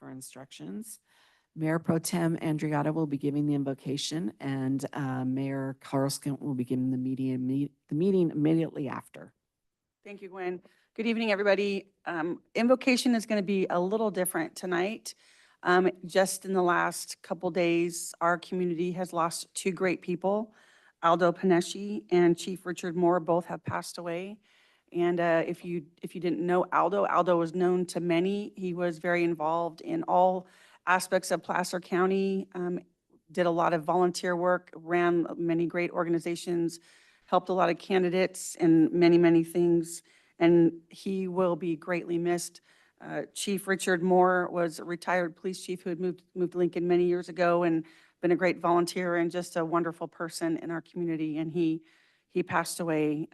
for instructions. Mayor Pro Tem Andriotta will be giving the invocation, and Mayor Carlson will be giving the meeting immediately after. Thank you, Gwen. Good evening, everybody. Invocation is going to be a little different tonight. Just in the last couple days, our community has lost two great people. Aldo Panesci and Chief Richard Moore both have passed away. And if you didn't know Aldo was known to many. He was very involved in all aspects of Placer County, did a lot of volunteer work, ran many great organizations, helped a lot of candidates and many, many things. And he will be greatly missed. Chief Richard Moore was a retired police chief who had moved to Lincoln many years ago and been a great volunteer and just a wonderful person in our community. And he passed away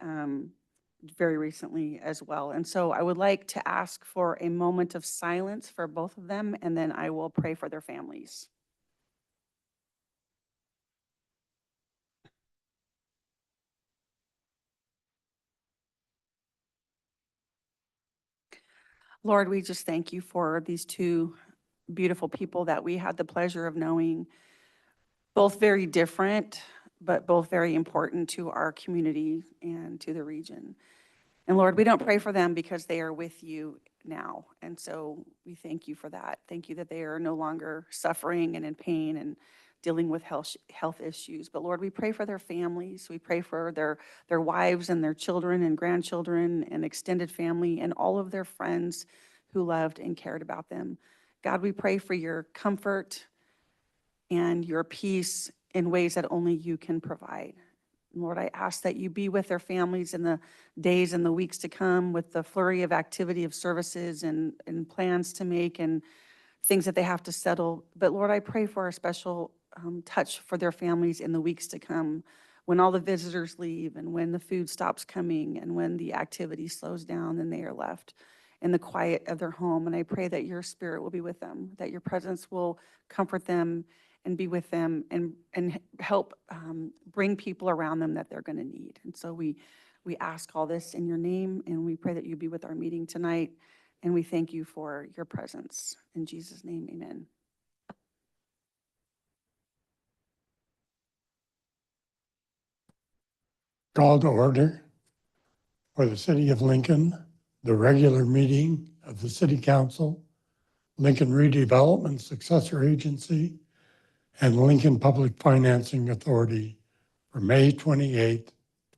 very recently as well. And so I would like to ask for a moment of silence for both of them, and then I will pray for their families. Lord, we just thank you for these two beautiful people that we had the pleasure of knowing, both very different, but both very important to our community and to the region. And Lord, we don't pray for them because they are with you now. And so we thank you for that. Thank you that they are no longer suffering and in pain and dealing with health issues. But Lord, we pray for their families. We pray for their wives and their children and grandchildren and extended family and all of their friends who loved and cared about them. God, we pray for your comfort and your peace in ways that only you can provide. Lord, I ask that you be with their families in the days and the weeks to come with the flurry of activity of services and plans to make and things that they have to settle. But Lord, I pray for a special touch for their families in the weeks to come when all the visitors leave and when the food stops coming and when the activity slows down and they are left in the quiet of their home. And I pray that your spirit will be with them, that your presence will comfort them and be with them and help bring people around them that they're going to need. And so we ask all this in your name, and we pray that you be with our meeting tonight, and we thank you for your presence. In Jesus' name, amen. Call to order for the City of Lincoln, the regular meeting of the City Council, Lincoln Redevelopment Successor Agency, and Lincoln Public Financing Authority for May 28th,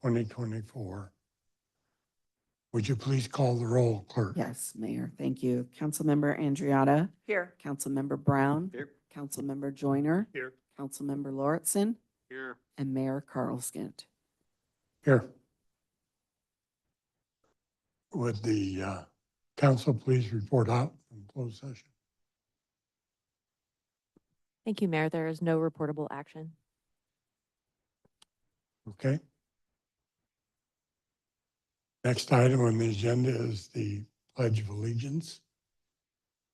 2024. Would you please call the roll, Clerk? Yes, Mayor, thank you. Councilmember Andriotta. Here. Councilmember Brown. Here. Councilmember Joyner. Here. Councilmember Lauritsen. Here. And Mayor Carlson. Here. Would the council please report out from closed session? Thank you, Mayor. There is no reportable action. Okay. Next item on the agenda is the Pledge of Allegiance.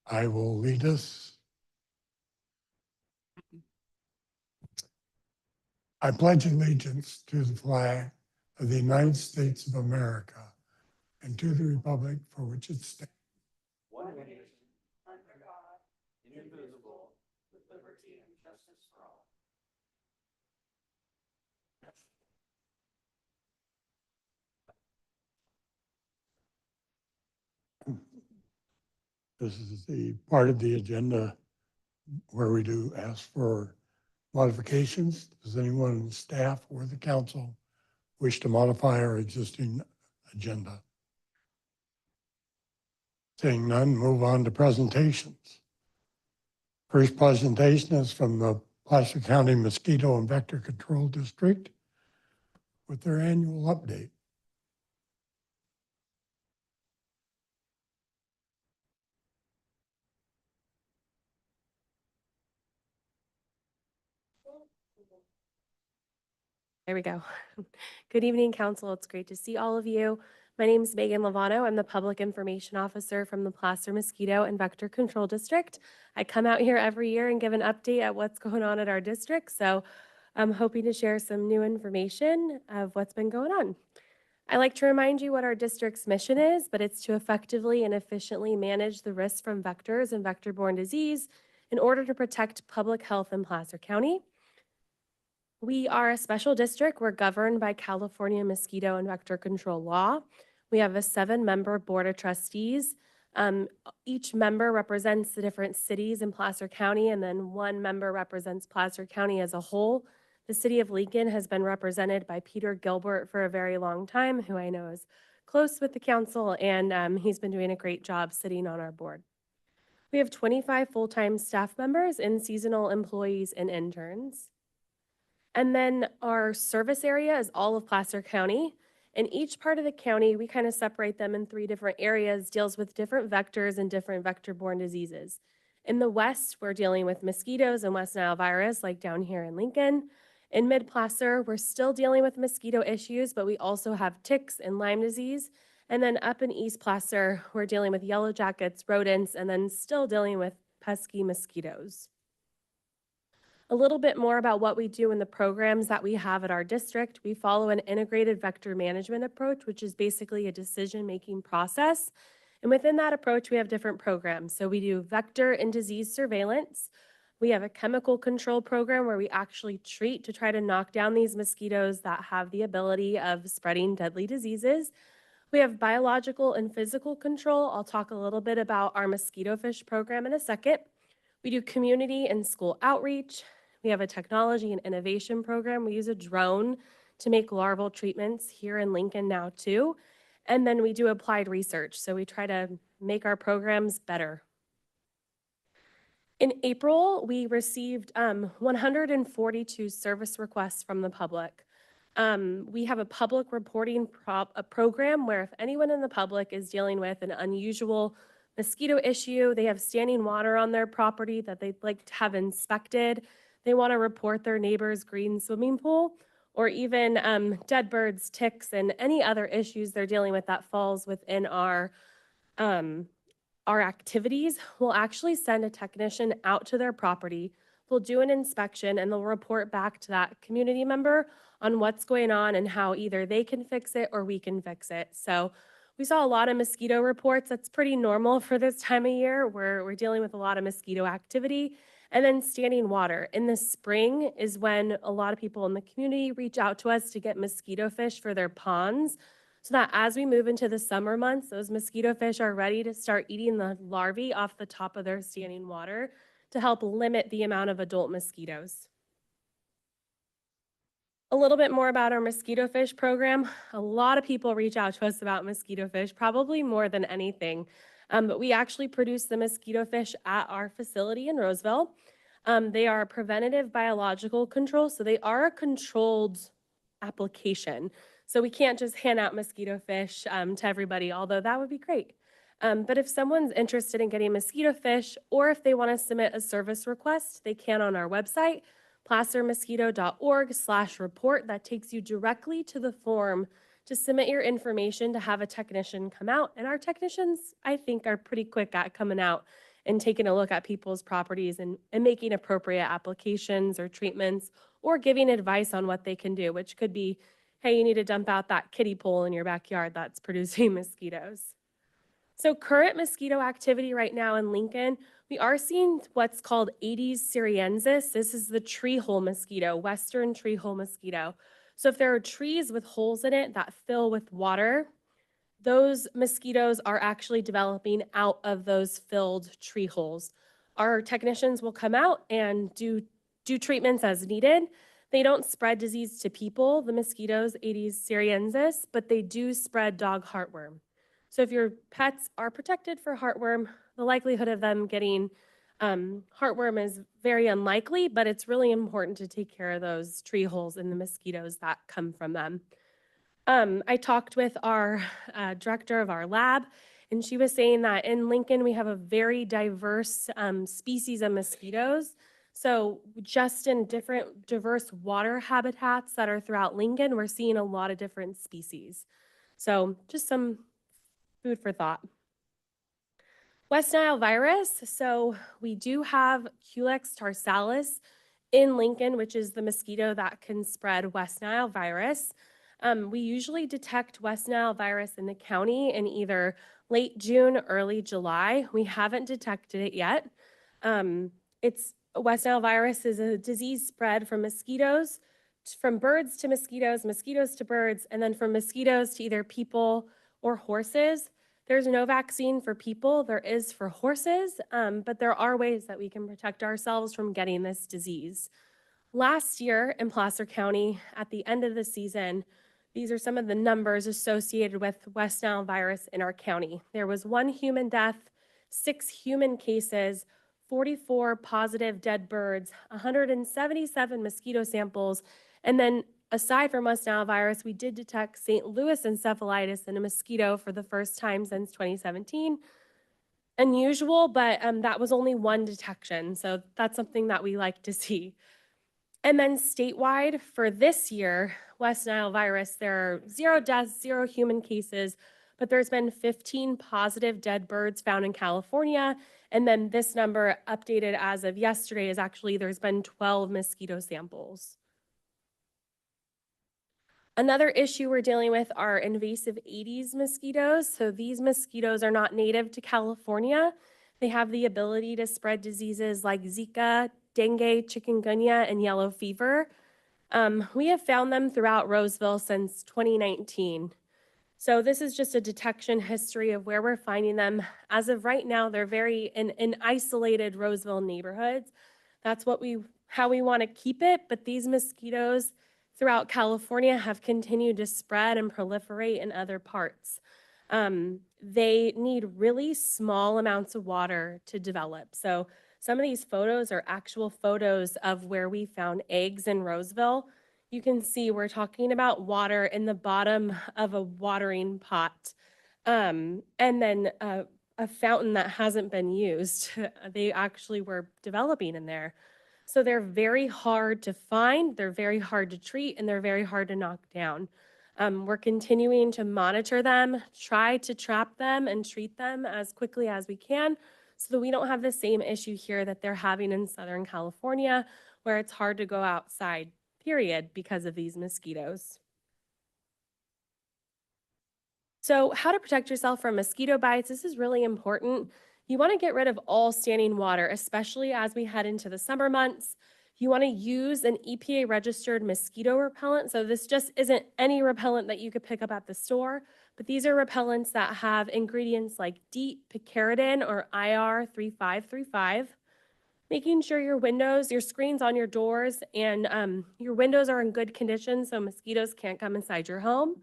I will lead us. I pledge allegiance to the flag of the United States of America and to the republic for which it stands, One nation, under God, indivisible, with liberty and justice for all. This is the part of the agenda where we do ask for modifications. Does anyone on staff or the council wish to modify our existing agenda? Seeing none, move on to presentations. First presentation is from the Placer County Mosquito and Vector Control District with their annual update. There we go. Good evening, Council. It's great to see all of you. My name is Megan Lovano. I'm the Public Information Officer from the Placer Mosquito and Vector Control District. I come out here every year and give an update at what's going on at our district. So I'm hoping to share some new information of what's been going on. I like to remind you what our district's mission is, but it's to effectively and efficiently manage the risks from vectors and vector-borne disease in order to protect public health in Placer County. We are a special district. We're governed by California mosquito and vector control law. We have a 7-member board of trustees. Each member represents the different cities in Placer County, and then 1 member represents Placer County as a whole. The city of Lincoln has been represented by Peter Gilbert for a very long time, who I know is close with the council, and he's been doing a great job sitting on our board. We have 25 full-time staff members and seasonal employees and interns. And then our service area is all of Placer County. And each part of the county, we kind of separate them in 3 different areas, deals with different vectors and different vector-borne diseases. In the west, we're dealing with mosquitoes and West Nile virus, like down here in Lincoln. In Mid-Placer, we're still dealing with mosquito issues, but we also have ticks and Lyme disease. And then up in East Placer, we're dealing with yellow jackets, rodents, and then still dealing with pesky mosquitoes. A little bit more about what we do in the programs that we have at our district. We follow an integrated vector management approach, which is basically a decision-making process. And within that approach, we have different programs. So we do vector and disease surveillance. We have a chemical control program where we actually treat to try to knock down these mosquitoes that have the ability of spreading deadly diseases. We have biological and physical control. I'll talk a little bit about our mosquito fish program in a second. We do community and school outreach. We have a technology and innovation program. We use a drone to make larval treatments here in Lincoln now too. And then we do applied research. So we try to make our programs better. In April, we received 142 service requests from the public. We have a public reporting program where if anyone in the public is dealing with an unusual mosquito issue, they have standing water on their property that they'd like to have inspected, they want to report their neighbor's green swimming pool, or even dead birds, ticks, and any other issues they're dealing with that falls within our activities, we'll actually send a technician out to their property. They'll do an inspection and they'll report back to that community member on what's going on and how either they can fix it or we can fix it. So we saw a lot of mosquito reports. That's pretty normal for this time of year where we're dealing with a lot of mosquito activity. And then standing water. In the spring is when a lot of people in the community reach out to us to get mosquito fish for their ponds, so that as we move into the summer months, those mosquito fish are ready to start eating the larvae off the top of their standing water to help limit the amount of adult mosquitoes. A little bit more about our mosquito fish program. A lot of people reach out to us about mosquito fish, probably more than anything. But we actually produce the mosquito fish at our facility in Roseville. They are preventative biological control, so they are a controlled application. So we can't just hand out mosquito fish to everybody, although that would be great. But if someone's interested in getting mosquito fish, or if they want to submit a service request, they can on our website, placermosquito.org/report. That takes you directly to the form to submit your information to have a technician come out. And our technicians, I think, are pretty quick at coming out and taking a look at people's properties and making appropriate applications or treatments, or giving advice on what they can do, which could be, hey, you need to dump out that kiddie pool in your backyard that's producing mosquitoes. So current mosquito activity right now in Lincoln, we are seeing what's called Aedes syriensis. This is the tree hole mosquito, western tree hole mosquito. So if there are trees with holes in it that fill with water, those mosquitoes are actually developing out of those filled tree holes. Our technicians will come out and do treatments as needed. They don't spread disease to people, the mosquitoes, Aedes syriensis, but they do spread dog heartworm. So if your pets are protected for heartworm, the likelihood of them getting heartworm is very unlikely, but it's really important to take care of those tree holes and the mosquitoes that come from them. I talked with our director of our lab, and she was saying that in Lincoln, we have a very diverse species of mosquitoes. So just in different diverse water habitats that are throughout Lincoln, we're seeing a lot of different species. So just some food for thought. West Nile virus. So we do have Culex tarsalis in Lincoln, which is the mosquito that can spread West Nile virus. We usually detect West Nile virus in the county in either late June, early July. We haven't detected it yet. It's West Nile virus is a disease spread from mosquitoes, from birds to mosquitoes, mosquitoes to birds, and then from mosquitoes to either people or horses. There's no vaccine for people, there is for horses, but there are ways that we can protect ourselves from getting this disease. Last year in Placer County, at the end of the season, these are some of the numbers associated with West Nile virus in our county. There was 1 human death, 6 human cases, 44 positive dead birds, 177 mosquito samples, and then aside from West Nile virus, we did detect St. Louis encephalitis in a mosquito for the first time since 2017. Unusual, but that was only 1 detection, so that's something that we like to see. And then statewide for this year, West Nile virus, there are 0 deaths, 0 human cases, but there's been 15 positive dead birds found in California. And then this number updated as of yesterday is actually there's been 12 mosquito samples. Another issue we're dealing with are invasive Aedes mosquitoes. So these mosquitoes are not native to California. They have the ability to spread diseases like Zika, dengue, chikungunya, and yellow fever. We have found them throughout Roseville since 2019. So this is just a detection history of where we're finding them. As of right now, they're very in isolated Roseville neighborhoods. That's how we want to keep it, but these mosquitoes throughout California have continued to spread and proliferate in other parts. They need really small amounts of water to develop. So some of these photos are actual photos of where we found eggs in Roseville. You can see we're talking about water in the bottom of a watering pot. And then a fountain that hasn't been used. They actually were developing in there. So they're very hard to find, they're very hard to treat, and they're very hard to knock down. We're continuing to monitor them, try to trap them and treat them as quickly as we can so that we don't have the same issue here that they're having in Southern California, where it's hard to go outside, period, because of these mosquitoes. So how to protect yourself from mosquito bites, this is really important. You want to get rid of all standing water, especially as we head into the summer months. You want to use an EPA registered mosquito repellent. So this just isn't any repellent that you could pick up at the store, but these are repellents that have ingredients like DEET, picaridin, or IR 3535. Making sure your windows, your screens on your doors, and your windows are in good condition so mosquitoes can't come inside your home.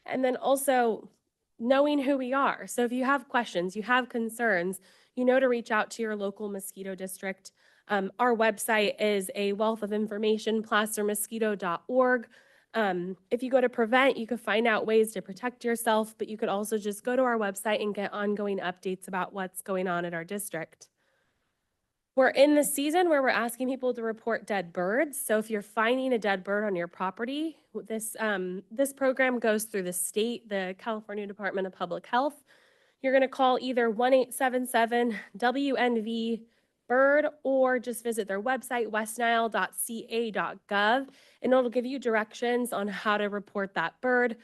And then also knowing who we are. So if you have questions, you have concerns, you know to reach out to your local mosquito district. Our website is a wealth of information, placermosquito.org. If you go to prevent, you can find out ways to protect yourself, but you could also just go to our website and get ongoing updates about what's going on in our district. We're in the season where we're asking people to report dead birds. So if you're finding a dead bird on your property, this program goes through the state, the California Department of Public Health. You're going to call either 1-877-WNV-BIRD or just visit their website, westnile.ca.gov, and it'll give you directions on how to report that bird.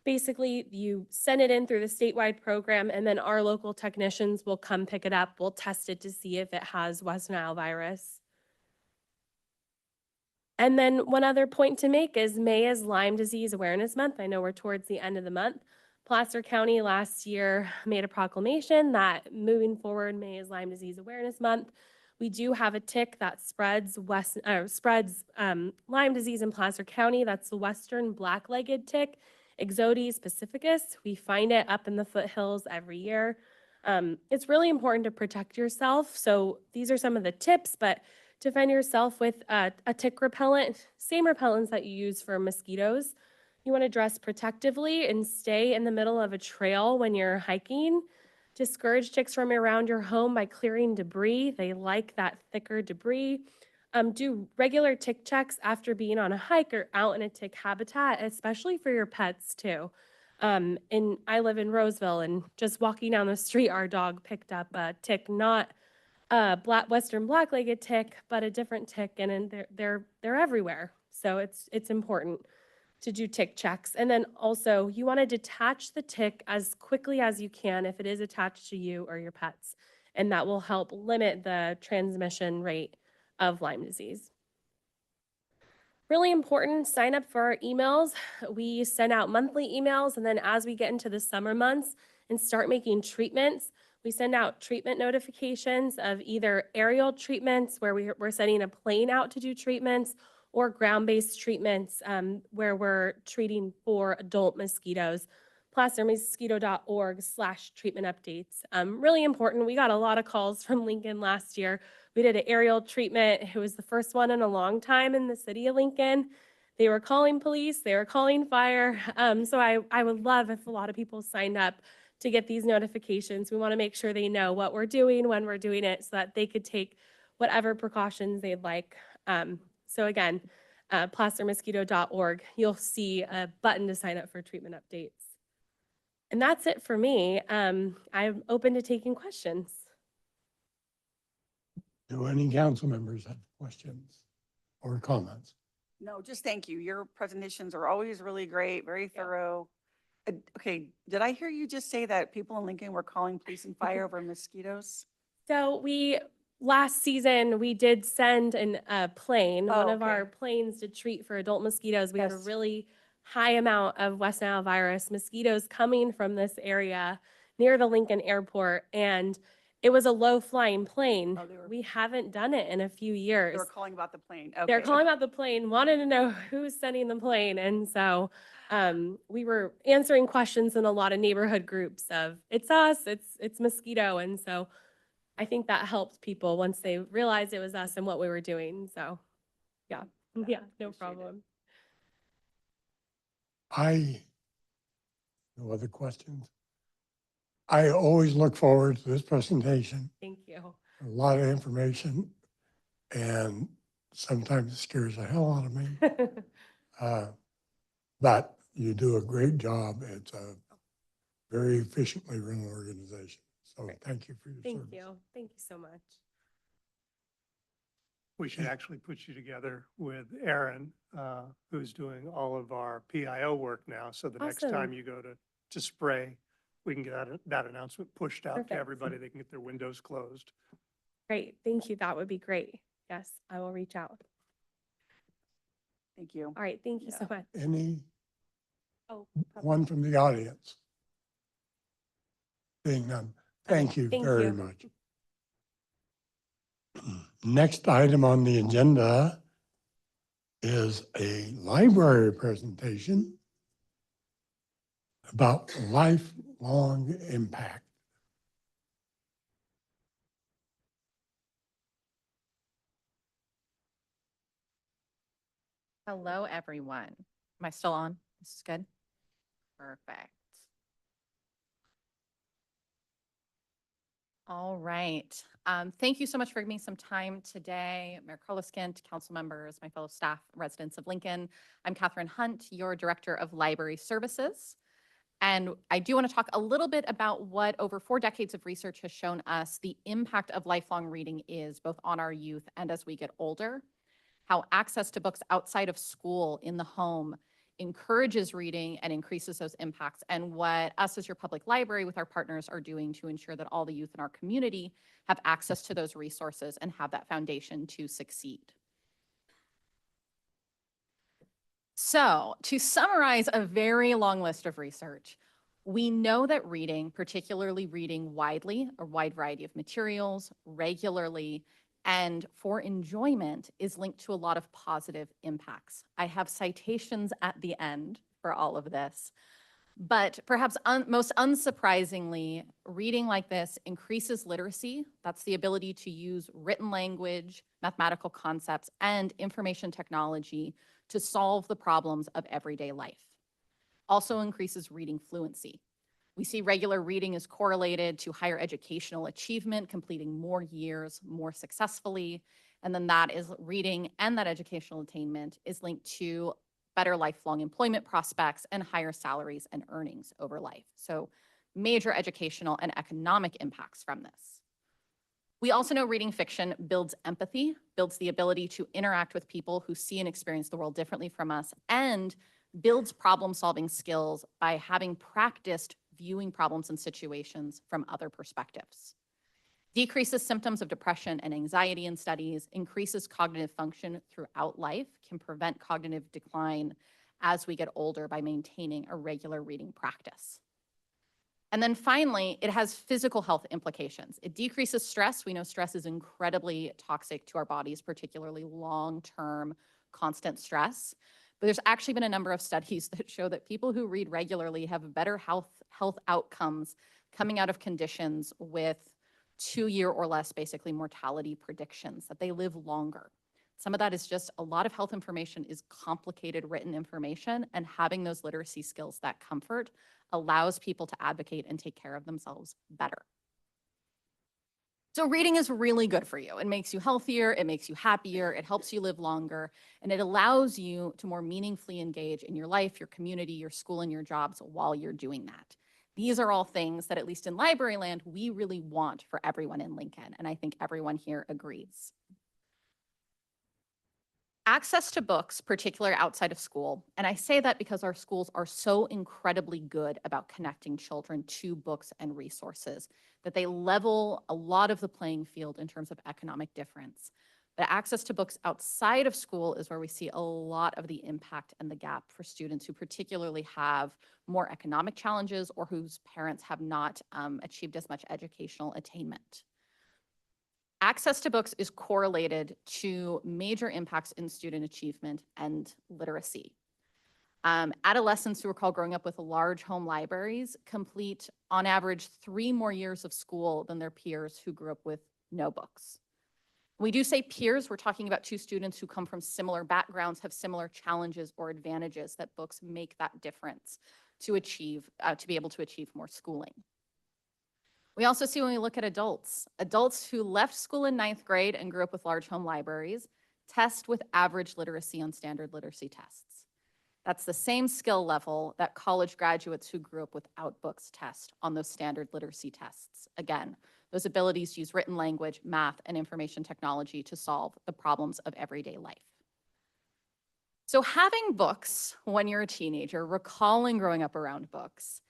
Basically, you send it in through the statewide program, and then our local technicians will come pick it up. We'll test it to see if it has West Nile virus. And then one other point to make is May is Lyme Disease Awareness Month. I know we're towards the end of the month. Placer County last year made a proclamation that moving forward, May is Lyme Disease Awareness Month. We do have a tick that spreads Lyme disease in Placer County. That's the Western black-legged tick, Ixodes pacificus. We find it up in the foothills every year. It's really important to protect yourself. So these are some of the tips, but defend yourself with a tick repellent, same repellents that you use for mosquitoes. You want to dress protectively and stay in the middle of a trail when you're hiking. Discourage ticks from around your home by clearing debris. They like that thicker debris. Do regular tick checks after being on a hike or out in a tick habitat, especially for your pets too. And I live in Roseville, and just walking down the street, our dog picked up a tick, not a Western black-legged tick, but a different tick, and they're everywhere. So it's important. to do tick checks. And then also you want to detach the tick as quickly as you can if it is attached to you or your pets. And that will help limit the transmission rate of Lyme disease. Really important, sign up for our emails. We send out monthly emails, and then as we get into the summer months and start making treatments, we send out treatment notifications of either aerial treatments where we're sending a plane out to do treatments, or ground-based treatments where we're treating for adult mosquitoes. placermosquito.org/treatment updates. Really important. We got a lot of calls from Lincoln last year. We did an aerial treatment. It was the first one in a long time in the city of Lincoln. They were calling police, they were calling fire. So I would love if a lot of people signed up to get these notifications. We want to make sure they know what we're doing, when we're doing it, so that they could take whatever precautions they'd like. So again, placermosquito.org, you'll see a button to sign up for treatment updates. And that's it for me. I'm open to taking questions. Do any council members have questions or comments? No, just thank you. Your presentations are always really great, very thorough. Okay, did I hear you just say that people in Lincoln were calling police and fire over mosquitoes? So last season, we did send a plane, Oh, one of okay. our planes to treat for adult mosquitoes. We had a Yes. really high amount of West Nile virus mosquitoes coming from this area near the Lincoln Airport, and it was a low-flying plane. Oh, they were- We haven't done it in a few They years. were calling about the plane. They're Okay. calling about the plane, wanted to know who's sending the plane. And so we were answering questions in a lot of neighborhood groups of, it's us, it's mosquito. And so I think that helped people once they realized it was us and what we were doing. So yeah, yeah, no appreciate it. problem. No other questions? I always look forward to this presentation. Thank you. A lot of information, and sometimes it scares the hell out of me. But you do a great job. It's a very efficiently run organization. So Great. thank you for your Thank service. you. Thank you so much. We should actually put you together with Aaron, who's doing all of our PIO work now. So the next time Awesome. you go to spray, we can get that announcement pushed out Perfect. to everybody. They can get their windows closed. Great. Thank you. That would be great. Yes, I will reach out. Thank you. All right. Thank you so much. Any Oh, one from the audience? Seeing none. Thank you Thank very you. much. Next item on the agenda is a library presentation about lifelong impact. Hello, everyone. Am I still on? This is good? Perfect. All right. Thank you so much for giving me some time today. Mayor Carlos Kent, council members, my fellow staff, residents of Lincoln. I'm Catherine Hunt, your Director of Library Services. And I do want to talk a little bit about what over 4 decades of research has shown us the impact of lifelong reading is both on our youth and as we get older, how access to books outside of school in the home encourages reading and increases those impacts, and what us as your public library with our partners are doing to ensure that all the youth in our community have access to those resources and have that foundation to succeed. So to summarize a very long list of research, we know that reading, particularly reading widely, a wide variety of materials, regularly, and for enjoyment is linked to a lot of positive impacts. I have citations at the end for all of this, but perhaps most unsurprisingly, reading like this increases literacy. That's the ability to use written language, mathematical concepts, and information technology to solve the problems of everyday life. Also increases reading fluency. We see regular reading is correlated to higher educational achievement, completing more years more successfully. And then that is reading, and that educational attainment is linked to better lifelong employment prospects and higher salaries and earnings over life. So major educational and economic impacts from this. We also know reading fiction builds empathy, builds the ability to interact with people who see and experience the world differently from us, and builds problem-solving skills by having practiced viewing problems and situations from other perspectives. Decreases symptoms of depression and anxiety in studies, increases cognitive function throughout life, can prevent cognitive decline as we get older by maintaining a regular reading practice. And then finally, it has physical health implications. It decreases stress. We know stress is incredibly toxic to our bodies, particularly long-term constant stress. But there's actually been a number of studies that show that people who read regularly have better health outcomes coming out of conditions with 2-year or less, basically, mortality predictions, that they live longer. Some of that is just a lot of health information is complicated written information, and having those literacy skills, that comfort, allows people to advocate and take care of themselves better. So reading is really good for you. It makes you healthier, it makes you happier, it helps you live longer, and it allows you to more meaningfully engage in your life, your community, your school, and your jobs while you're doing that. These are all things that, at least in library land, we really want for everyone in Lincoln, and I think everyone here agrees. Access to books, particularly outside of school, and I say that because our schools are so incredibly good about connecting children to books and resources, that they level a lot of the playing field in terms of economic difference. But access to books outside of school is where we see a lot of the impact and the gap for students who particularly have more economic challenges or whose parents have not achieved as much educational attainment. Access to books is correlated to major impacts in student achievement and literacy. Adolescents who recall growing up with large home libraries complete, on average, 3 more years of school than their peers who grew up with no books. We do say peers, we're talking about 2 students who come from similar backgrounds, have similar challenges or advantages, that books make that difference to achieve, to be able to achieve more schooling. We also see when we look at adults who left school in 9th grade and grew up with large home libraries test with average literacy on standard literacy tests. That's the same skill level that college graduates who grew up without books test on those standard literacy tests. Again, those abilities to use written language, math, and information technology to solve the problems of everyday life. So having books when you're a teenager, recalling growing up around books,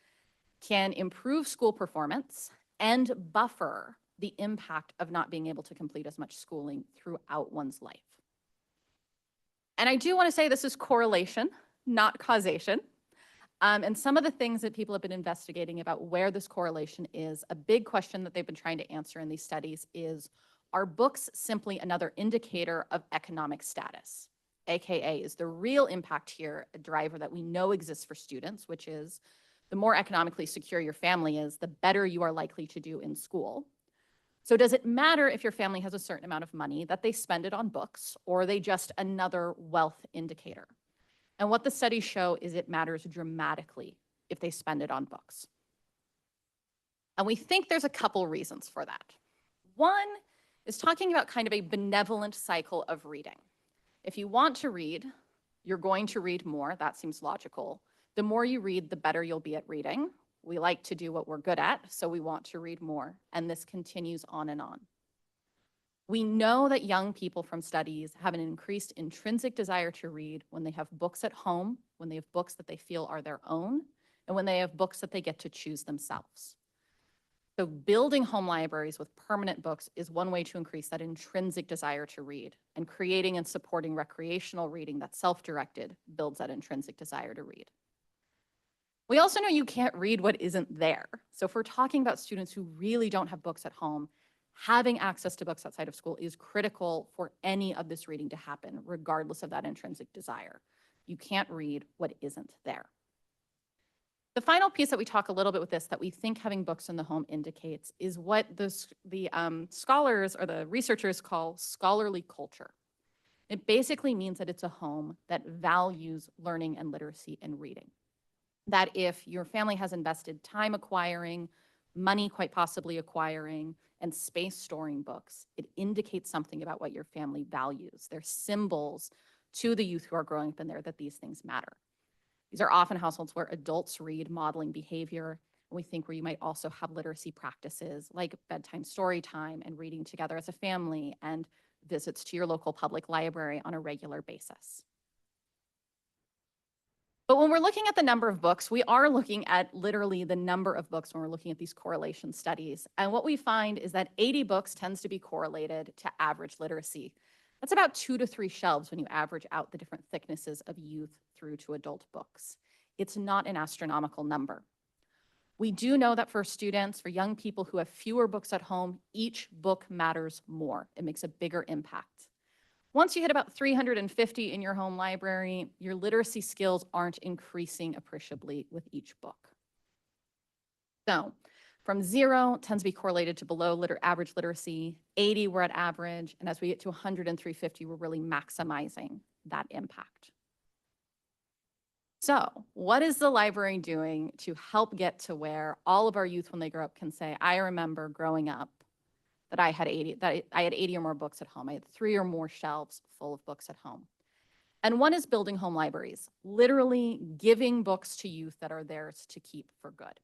can improve school performance and buffer the impact of not being able to complete as much schooling throughout one's life. And I do want to say this is correlation, not causation. And some of the things that people have been investigating about where this correlation is, a big question that they've been trying to answer in these studies is, are books simply another indicator of economic status? AKA, is the real impact here a driver that we know exists for students, which is the more economically secure your family is, the better you are likely to do in school. So does it matter if your family has a certain amount of money that they spend it on books, or are they just another wealth indicator? And what the studies show is it matters dramatically if they spend it on books. And we think there's a couple reasons for that. One is talking about kind of a benevolent cycle of reading. If you want to read, you're going to read more. That seems logical. The more you read, the better you'll be at reading. We like to do what we're good at, so we want to read more. And this continues on and on. We know that young people from studies have an increased intrinsic desire to read when they have books at home, when they have books that they feel are their own, and when they have books that they get to choose themselves. So building home libraries with permanent books is one way to increase that intrinsic desire to read, and creating and supporting recreational reading that's self-directed builds that intrinsic desire to read. We also know you can't read what isn't there. So if we're talking about students who really don't have books at home, having access to books outside of school is critical for any of this reading to happen, regardless of that intrinsic desire. You can't read what isn't there. The final piece that we talk a little bit with this that we think having books in the home indicates is what the scholars or the researchers call scholarly culture. It basically means that it's a home that values learning and literacy and reading. That if your family has invested time acquiring, money quite possibly acquiring, and space storing books, it indicates something about what your family values. They're symbols to the youth who are growing up in there that these things matter. These are often households where adults read, modeling behavior, and we think where you might also have literacy practices like bedtime story time and reading together as a family and visits to your local public library on a regular basis. But when we're looking at the number of books, we are looking at literally the number of books when we're looking at these correlation studies. And what we find is that 80 books tends to be correlated to average literacy. That's about 2 to 3 shelves when you average out the different thicknesses of youth through to adult books. It's not an astronomical number. We do know that for students, for young people who have fewer books at home, each book matters more. It makes a bigger impact. Once you hit about 350 in your home library, your literacy skills aren't increasing appreciably with each book. So from 0 tends to be correlated to below average literacy, 80 we're at average, and as we get to 100 and 350, we're really maximizing that impact. So what is the library doing to help get to where all of our youth when they grow up can say, I remember growing up that I had 80 or more books at home. I had 3 or more shelves full of books at home. And one is building home libraries, literally giving books to youth that are theirs to keep for good.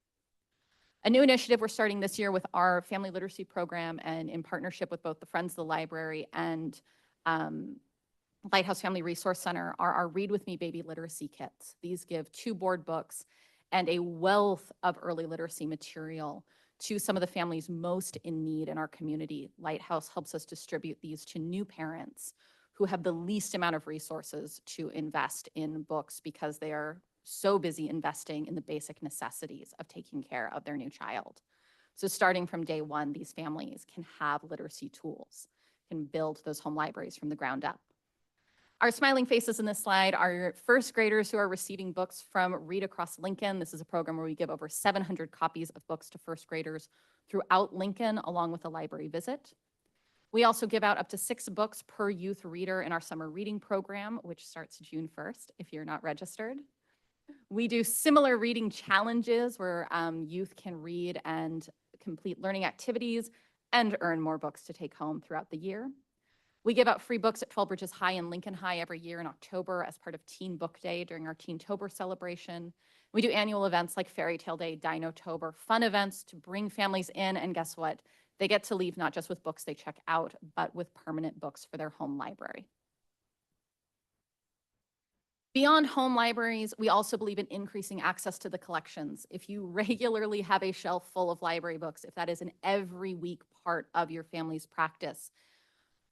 A new initiative we're starting this year with our family literacy program and in partnership with both the Friends of the Library and Lighthouse Family Resource Center are our Read With Me Baby Literacy Kits. These give 2 board books and a wealth of early literacy material to some of the families most in need in our community. Lighthouse helps us distribute these to new parents who have the least amount of resources to invest in books because they are so busy investing in the basic necessities of taking care of their new child. So starting from day 1, these families can have literacy tools, can build those home libraries from the ground up. Our smiling faces in this slide are first graders who are receiving books from Read Across Lincoln. This is a program where we give over 700 copies of books to first graders throughout Lincoln, along with a library visit. We also give out up to 6 books per youth reader in our summer reading program, which starts June 1st if you're not registered. We do similar reading challenges where youth can read and complete learning activities and earn more books to take home throughout the year. We give out free books at 12 Bridges High and Lincoln High every year in October as part of Teen Book Day during our Teentober celebration. We do annual events like Fairy Tale Day, Dinotober, fun events to bring families in, and guess what? They get to leave not just with books they check out, but with permanent books for their home library. Beyond home libraries, we also believe in increasing access to the collections. If you regularly have a shelf full of library books, if that is an every week part of your family's practice,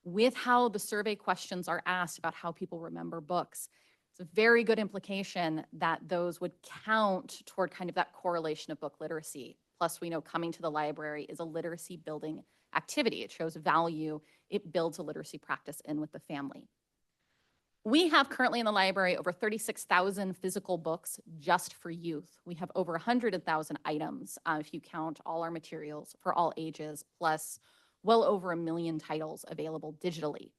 with how the survey questions are asked about how people remember books, it's a very good implication that those would count toward kind of that correlation of book literacy. Plus, we know coming to the library is a literacy building activity. It shows value. It builds a literacy practice in with the family. We have currently in the library over 36,000 physical books just for youth. We have over 100,000 items if you count all our materials for all ages, plus well over 1 million titles available digitally.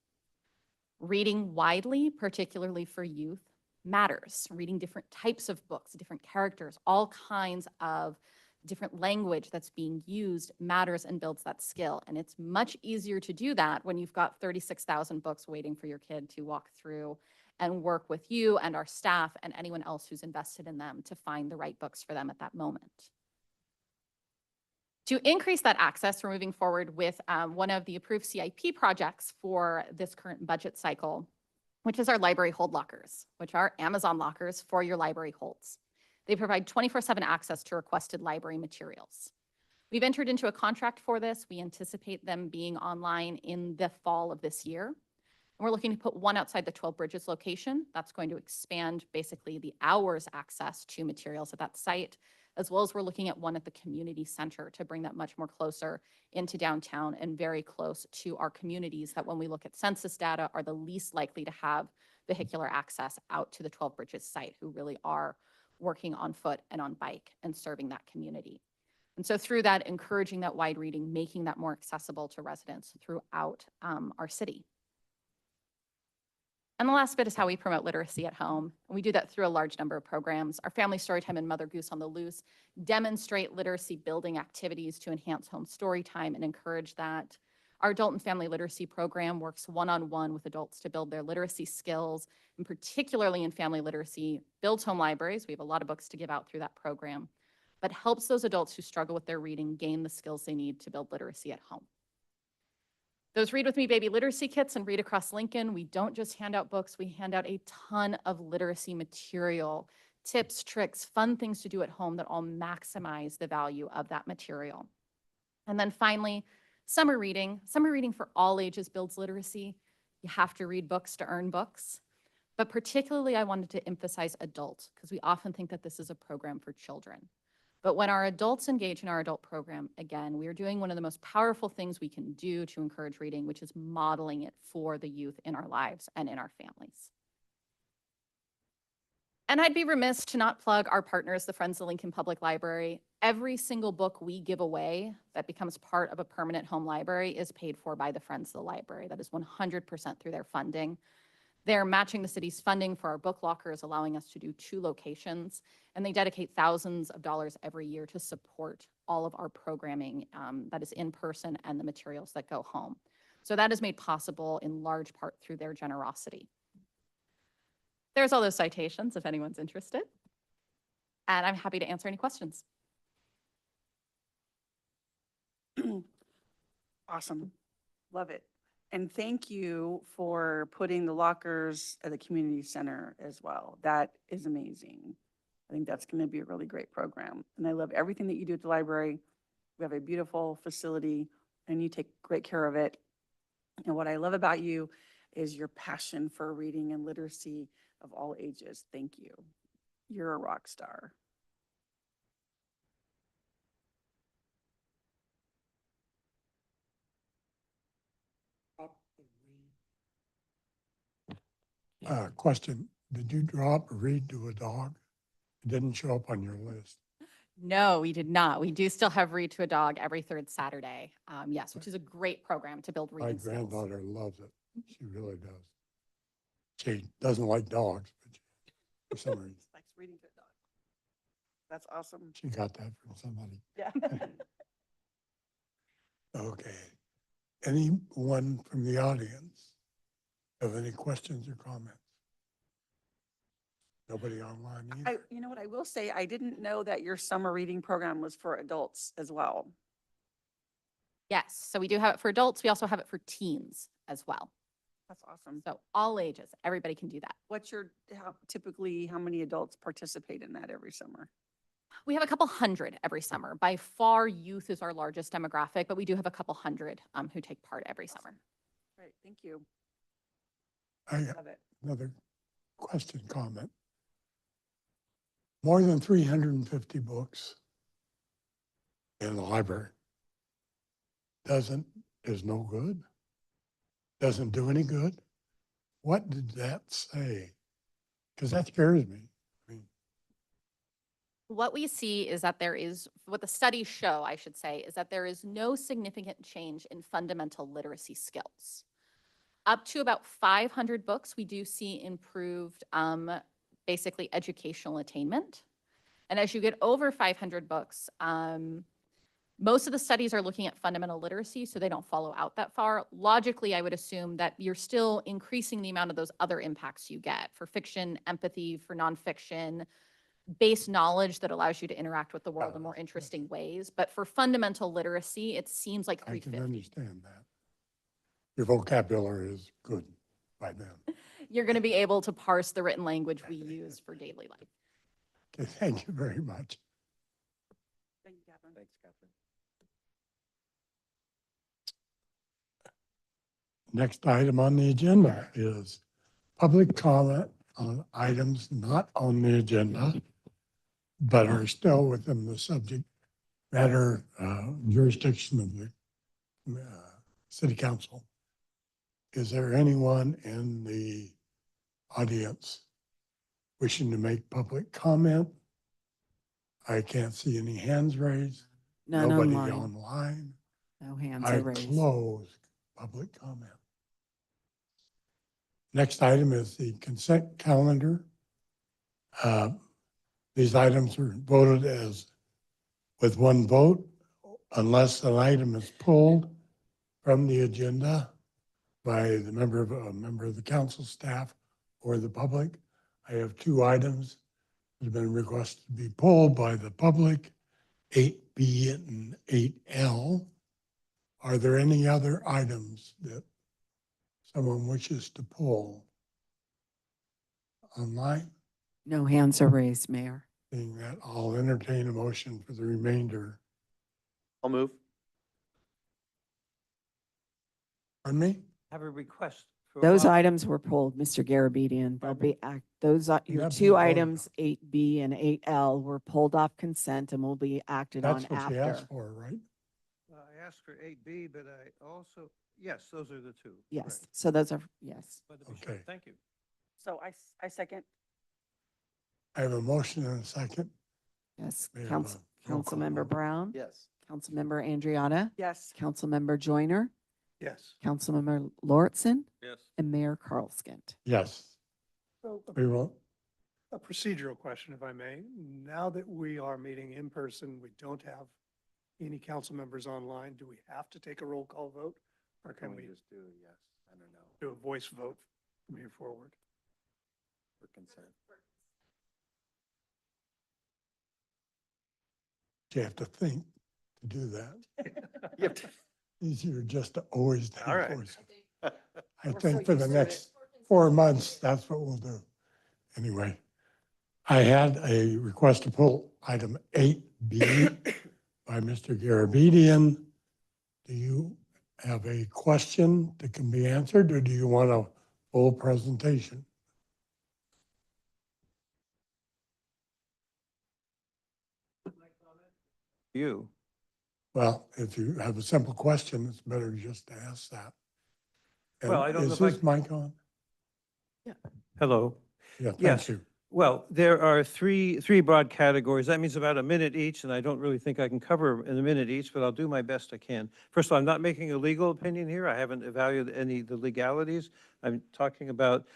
Reading widely, particularly for youth, matters. Reading different types of books, different characters, all kinds of different language that's being used matters and builds that skill. And it's much easier to do that when you've got 36,000 books waiting for your kid to walk through and work with you and our staff and anyone else who's invested in them to find the right books for them at that moment. To increase that access, we're moving forward with one of the approved CIP projects for this current budget cycle, which is our library hold lockers, which are Amazon lockers for your library holds. They provide 24/7 access to requested library materials. We've entered into a contract for this. We anticipate them being online in the fall of this year. And we're looking to put one outside the 12 Bridges location. That's going to expand basically the hours access to materials at that site, as well as we're looking at one at the community center to bring that much more closer into downtown and very close to our communities that when we look at census data are the least likely to have vehicular access out to the 12 Bridges site, who really are working on foot and on bike and serving that community. And so through that, encouraging that wide reading, making that more accessible to residents throughout our city. And the last bit is how we promote literacy at home. And we do that through a large number of programs. Our Family Storytime and Mother Goose on the Loose demonstrate literacy building activities to enhance home story time and encourage that. Our adult and family literacy program works one-on-one with adults to build their literacy skills, and particularly in family literacy, builds home libraries. We have a lot of books to give out through that program, but helps those adults who struggle with their reading gain the skills they need to build literacy at home. Those Read With Me Baby Literacy Kits and Read Across Lincoln, we don't just hand out books, we hand out a ton of literacy material tips, tricks, fun things to do at home that all maximize the value of that material. And then finally, summer reading. Summer reading for all ages builds literacy. You have to read books to earn books. But particularly, I wanted to emphasize adults because we often think that this is a program for children. But when our adults engage in our adult program, again, we are doing one of the most powerful things we can do to encourage reading, which is modeling it for the youth in our lives and in our families. And I'd be remiss to not plug our partners, the Friends of Lincoln Public Library. Every single book we give away that becomes part of a permanent home library is paid for by the Friends of the Library. That is 100% through their funding. They're matching the city's funding for our book lockers, allowing us to do 2 locations, and they dedicate thousands of dollars every year to support all of our programming that is in person and the materials that go home. So that is made possible in large part through their generosity. There's all those citations if anyone's interested, and I'm happy to answer any questions. Awesome. Love it. And thank you for putting the lockers at the community center as well. That is amazing. I think that's going to be a really great program. And I love everything that you do at the library. We have a beautiful facility and you take great care of it. And what I love about you is your passion for reading and literacy of all ages. Thank you. You're a rock star. Question, did you drop read to a dog? It didn't show up on your list. No, we did not. We do still have Read to a Dog every 3rd Saturday. Yes, which is a great program to build My reading skills. granddaughter loves it. She really does. She doesn't like dogs, but for some reason, Likes reading to a dog. That's awesome. she got that from somebody. Yeah. Okay. Anyone from the audience have any questions or comments? Nobody online either? You know what, I will say, I didn't know that your summer reading program was for adults as well. Yes, so we do have it for adults. We also have it for teens as well. That's awesome. So all ages, everybody can do that. What's your, typically, how many adults participate in that every summer? We have a couple hundred every summer. By far, youth is our largest demographic, but we do have a couple hundred who take part every summer. Great, thank you. I got Love it. another question, comment. More than 350 books in the library is no good, doesn't do any good. What did that say? Because that scares me. I mean, What we see is that what the studies show, I should say, is that there is no significant change in fundamental literacy skills. Up to about 500 books, we do see improved basically educational attainment. And as you get over 500 books, most of the studies are looking at fundamental literacy, so they don't follow out that far. Logically, I would assume that you're still increasing the amount of those other impacts you get for fiction, empathy, for nonfiction, base knowledge that allows you to interact with the world in more interesting ways. But for fundamental literacy, it seems like I can 350. understand that. Your vocabulary is good by then. You're going to be able to parse the written language we use for daily life. Okay, thank you very much. Thank you, Catherine. Thanks, Catherine. Next item on the agenda is public comment on items not on the agenda, but are still within the subject matter jurisdiction of the city council. Is there anyone in the audience wishing to make public comment? I can't see any hands raised. None Nobody online. online. No hands I are raised. close public comment. Next item is the consent calendar. These items are voted as with one vote unless an item is pulled from the agenda by the member of the council staff or the public. I have 2 items that have been requested to be pulled by the public, 8B and 8L. Are there any other items that someone wishes to pull online? No hands are raised, Mayor. Being that, I'll entertain a motion for the remainder. I'll move. Pardon me? Have a request. for a Those while. items were pulled, Mr. Garabedian. They'll be your That's two been voted items, 8B and 8L, were pulled off consent and will be acted on That's what you asked after. for, right? I asked for 8B, but I also, yes, those are the two. Yes, correct. so those are, yes. Wanted to be sure. Okay. Thank you. So I second. I have a motion and a second. Yes, May I have Council, a roll call Councilmember vote? Brown, Yes. Councilmember Andriotta, Yes. Councilmember Joyner, Yes. Councilmember Lauritsen, Yes. and Mayor Carlskent. Yes, So we will. a procedural question, if I may. Now that we are meeting in person, we don't have any council members online. Do we have to take a roll call vote? Or can we just do, yes, I don't know, do a voice vote from here forward? for consent. You have to think to do that. You have to- Easier just to always take All right. voice. I think for the next 4 months, that's what we'll do. Anyway, I had a request to pull item 8B by Mr. Garabedian. Do you have a question that can be answered, or do you want a full presentation? You. Well, if you have a simple question, it's better just to ask that. And Well, I don't know is if I this mic on? Hello. Yeah, thank Yes. you. Well, there are three broad categories. That means about a minute each, and I don't really think I can cover in a minute each, but I'll do my best I can. First of all, I'm not making a legal opinion here. I haven't evaluated any of the legalities. I'm talking about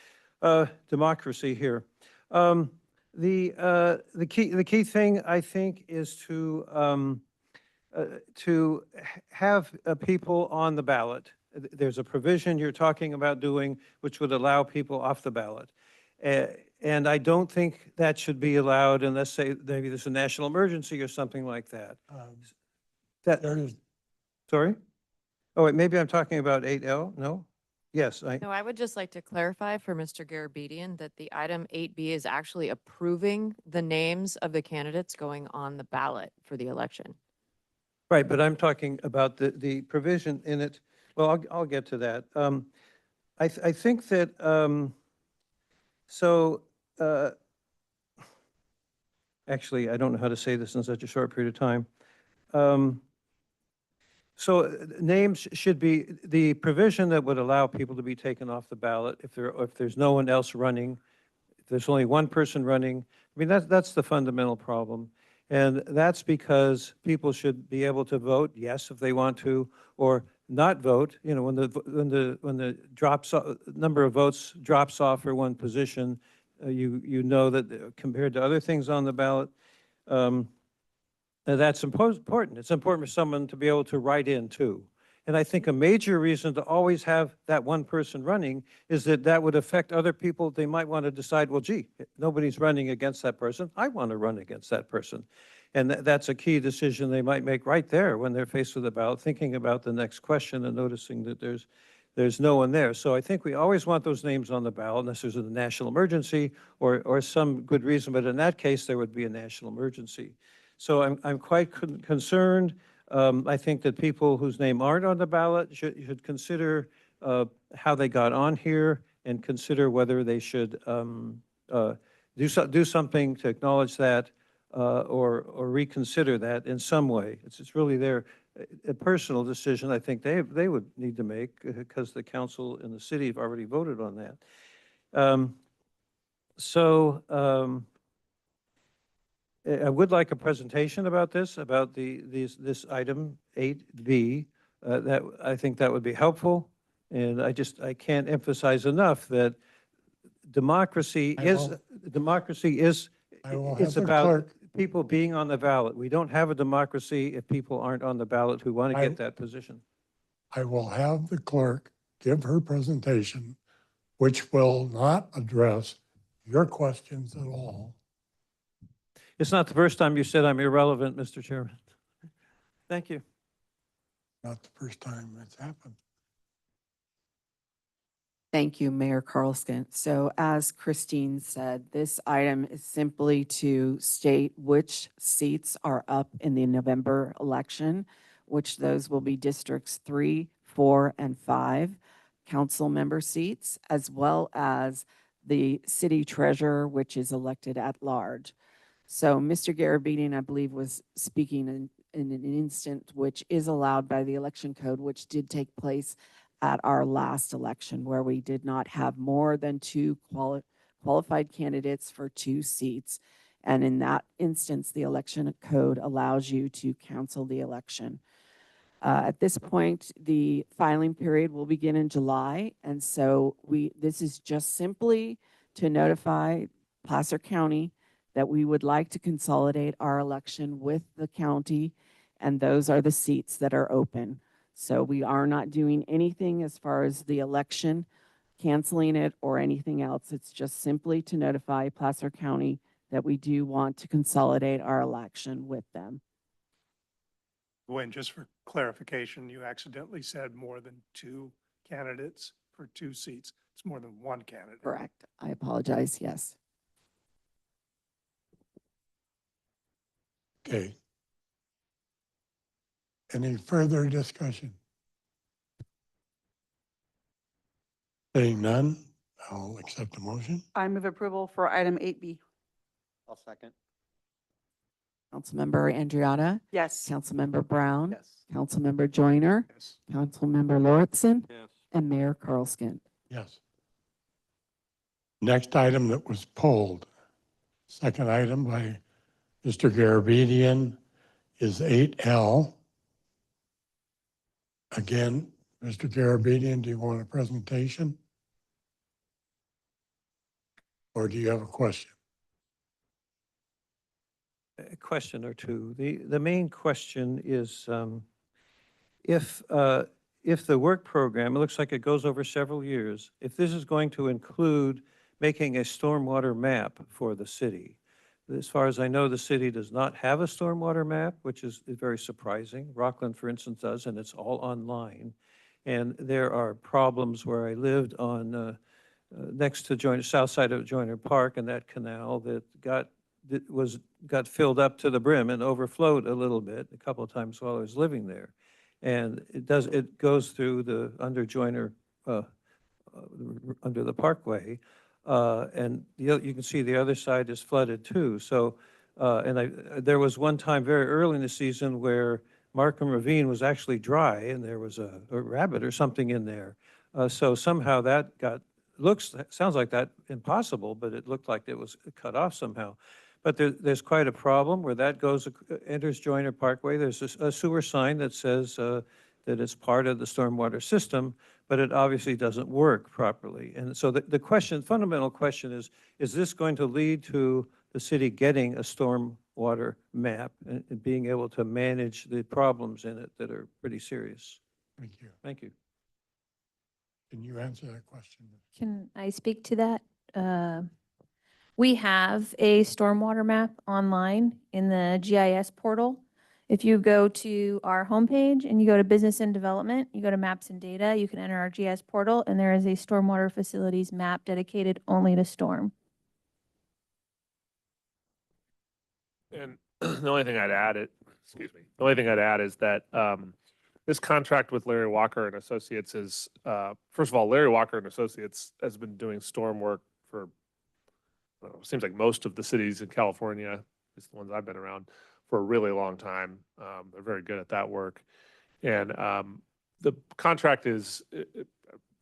democracy here. The key thing, I think, is to have people on the ballot. There's a provision you're talking about doing which would allow people off the ballot. And I don't think that should be allowed unless, say, maybe there's a national emergency or something like that. That, There is, sorry? Oh, wait, maybe I'm talking about 8L? No? Yes, No, I would just like to clarify for Mr. Garabedian that the item 8B is actually approving the names of the candidates going on the ballot for the election. right, but I'm talking about the provision in it. Well, I'll get to that. I think that, actually, I don't know how to say this in such a short period of time. Names should be, the provision that would allow people to be taken off the ballot if there's no one else running, if there's only one person running. I mean, that's the fundamental problem. And that's because people should be able to vote, yes, if they want to, or not vote. You know, when the number of votes drops off for one position, you know that compared to other things on the ballot, that's important. It's important for someone to be able to write in too. And I think a major reason to always have that one person running is that would affect other people. They might want to decide, well, gee, nobody's running against that person. I want to run against that person. And that's a key decision they might make right there when they're faced with the ballot, thinking about the next question and noticing that there's no one there. So I think we always want those names on the ballot unless there's a national emergency or some good reason. But in that case, there would be a national emergency. So I'm quite concerned. I think that people whose name aren't on the ballot should consider how they got on here and consider whether they should do something to acknowledge that or reconsider that in some way. It's really a personal decision I think they would need to make because the council and the city have already voted on that. I would like a presentation about this, about this item 8B. That I think that would be helpful. And I can't emphasize enough that democracy I is I will have the about clerk, people being on the ballot. We don't have a democracy if people aren't on the ballot who want to I- get that position. I will have the clerk give her presentation, which will not address your questions at all. It's not the first time you said I'm irrelevant, Mr. Chairman. Thank you. Not the first time it's happened. Thank you, Mayor Carlskin. So as Christine said, this item is simply to state which seats are up in the November election, which those will be districts 3, 4, and 5 council member seats, as well as the city treasurer, which is elected at large. So Mr. Garabedian, I believe, was speaking in an instant which is allowed by the election code, which did take place at our last election, where we did not have more than two qualified candidates for 2 seats. And in that instance, the election code allows you to cancel the election. At this point, the filing period will begin in July. And so this is just simply to notify Placer County that we would like to consolidate our election with the county, and those are the seats that are open. So we are not doing anything as far as the election, canceling it, or anything else. It's just simply to notify Placer County that we do want to consolidate our election with them. Gwen, just for clarification, you accidentally said more than 2 candidates for 2 seats. It's more than 1 candidate. Correct. I apologize. Yes. Okay. Any further discussion? Seeing none, I'll accept the motion. I move approval for item 8B. I'll second. Councilmember Andriotta, Yes. Councilmember Brown, Yes. Councilmember Joyner, Yes. Councilmember Lauritsen, Yes. and Mayor Carlskin. Yes. Next item that was pulled, second item by Mr. Garabedian, is 8L. Again, Mr. Garabedian, do you want a presentation? Or do you have a question? A question or two. The main question is if the work program, it looks like it goes over several years, if this is going to include making a stormwater map for the city. As far as I know, the city does not have a stormwater map, which is very surprising. Rockland, for instance, does, and it's all online. And there are problems where I lived on next to Joyner, south side of Joyner Park, and that canal that got filled up to the brim and overflowed a little bit a couple of times while I was living there. And it goes through the under Joyner, under the parkway. And you can see the other side is flooded too. So, there was one time very early in the season where Markham Ravine was actually dry and there was a rabbit or something in there. So somehow that sounds like that impossible, but it looked like it was cut off somehow. But there's quite a problem where that enters Joyner Parkway. There's a sewer sign that says that it's part of the stormwater system, but it obviously doesn't work properly. And so the fundamental question is this going to lead to the city getting a stormwater map and being able to manage the problems in it that are pretty serious? Thank you. Thank you. Can you answer that question? Can I speak to that? We have a stormwater map online in the GIS portal. If you go to our homepage and you go to Business and Development, you go to Maps and Data, you can enter our GIS portal, and there is a stormwater facilities map dedicated only to storm. And the only thing I'd add the only thing I'd add is that this contract with Larry Walker and Associates is, first of all, Larry Walker and Associates has been doing storm work for, seems like most of the cities in California, at least the ones I've been around, for a really long time. They're very good at that work. And the contract is,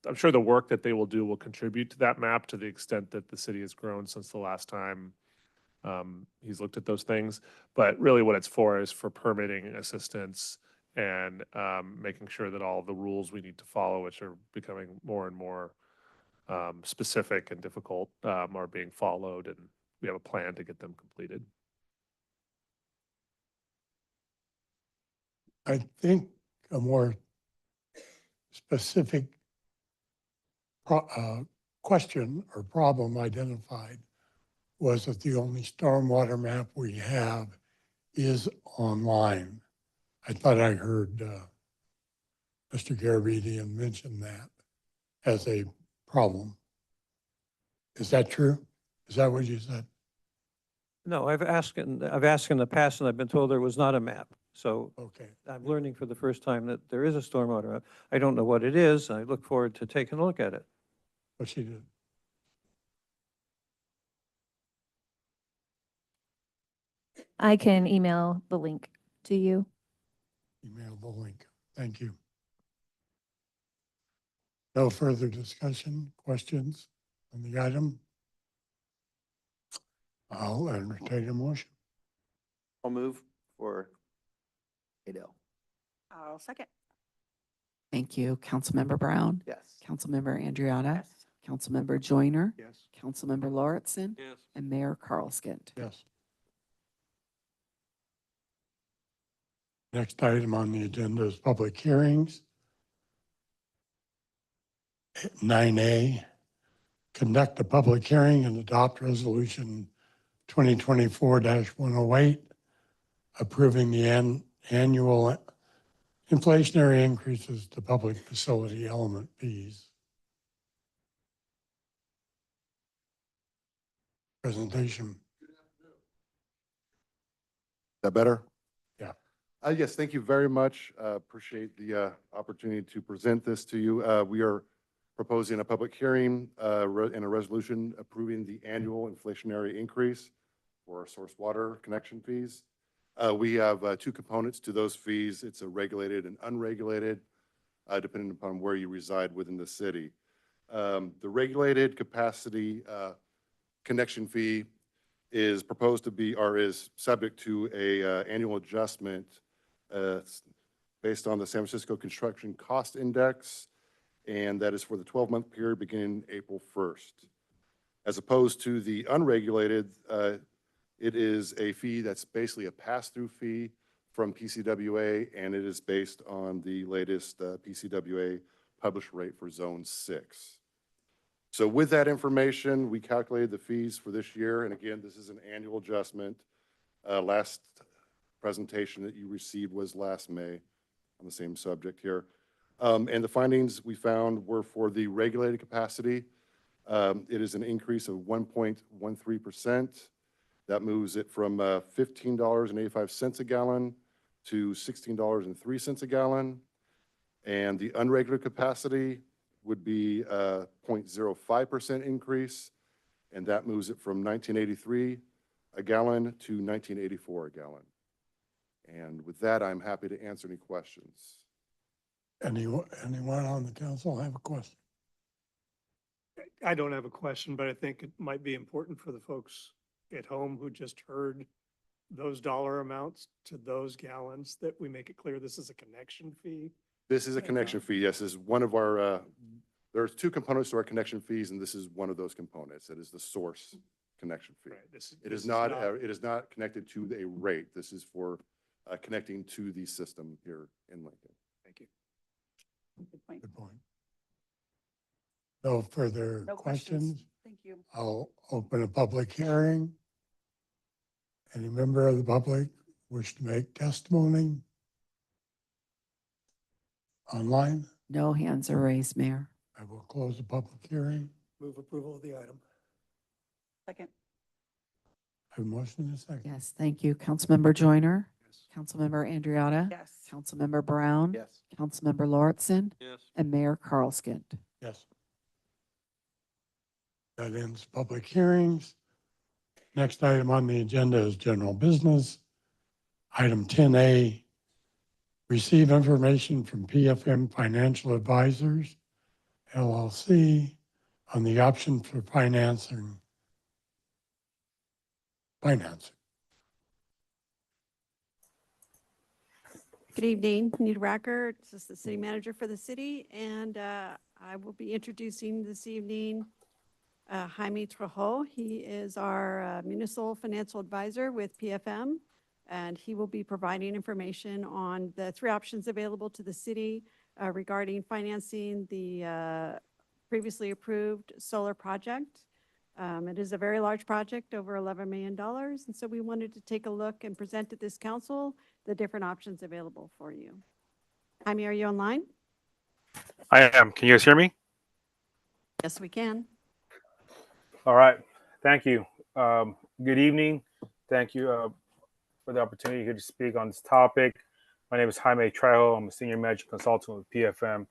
I'm sure the work that they will do will contribute to that map to the extent that the city has grown since the last time he's looked at those things. But really what it's for is for permitting assistance and making sure that all the rules we need to follow, which are becoming more and more specific and difficult, are being followed, and we have a plan to get them completed. I think a more specific question or problem identified was that the only stormwater map we have is online. I thought I heard Mr. Garabedian mention that as a problem. Is that true? Is that what you said? No, I've asked in the past and I've been told there was not a map. So Okay. I'm learning for the first time that there is a stormwater map. I don't know what it is. I look forward to taking a look at it. What she did. I can email the link to you. Email the link. Thank you. No further discussion, questions on the item? I'll entertain a motion. I'll move for 8L. I'll second. Thank you. Councilmember Brown, Yes. Councilmember Andriotta, Yes. Councilmember Joyner, Yes. Councilmember Lauritsen, Yes. and Mayor Carlskint. Yes. Next item on the agenda is public hearings. 9A, conduct a public hearing and adopt resolution 2024-108, approving the annual inflationary increases to public facility element fees. Presentation. That better? Yeah. Yes, thank you very much. Appreciate the opportunity to present this to you. We are proposing a public hearing and a resolution approving the annual inflationary increase for our source water connection fees. We have two components to those fees. It's a regulated and unregulated, depending upon where you reside within the city. The regulated capacity connection fee is proposed to be, or is subject to a annual adjustment based on the San Francisco Construction Cost Index, and that is for the 12-month period beginning April 1st. As opposed to the unregulated, it is a fee that's basically a pass-through fee from PCWA, and it is based on the latest PCWA published rate for Zone 6. So with that information, we calculated the fees for this year, and again, this is an annual adjustment. Last presentation that you received was last May on the same subject here. And the findings we found were for the regulated capacity. It is an increase of 1.13%. That moves it from $15.85 a gallon to $16.03 a gallon. And the unregulated capacity would be a 0.05% increase, and that moves it from $19.83 a gallon to $19.84 a gallon. And with that, I'm happy to answer any questions. Anyone on the council have a question? I don't have a question, but I think it might be important for the folks at home who just heard those dollar amounts to those gallons, that we make it clear this is a connection fee. This is a connection fee, yes, this is one of our, there's two components to our connection fees, and this is one of those components. It is the source connection fee. Right, It is not connected to a rate. This is for connecting to the system here in Lincoln. Thank you. Good point. Good point. No further No questions? Thank you. I'll open a public hearing. Any member of the public wish to make testimony? Online? No hands are raised, Mayor. I will close the public hearing. Move approval of the item. Second. I have a motion in a second. Yes, thank you. Councilmember Joyner, Yes. Councilmember Andriotta, Yes. Councilmember Brown, Yes. Councilmember Lauritsen, Yes. and Mayor Carlskint. Yes. That ends public hearings. Next item on the agenda is general business. Item 10A, receive information from PFM Financial Advisors, LLC, on the option for financing. Good evening, Nita Racker, this is the city manager for the city, and I will be introducing this evening Jaime Trejo. He is our municipal financial advisor with PFM, and he will be providing information on the three options available to the city regarding financing the previously approved solar project. It is a very large project, over $11 million, and so we wanted to take a look and present to this council the different options available for you. Jaime, are you online? I am. Can you guys hear me? Yes, we can. All right. Thank you. Good evening. Thank you for the opportunity here to speak on this topic. My name is Jaime Trejo. I'm a senior management consultant with PFM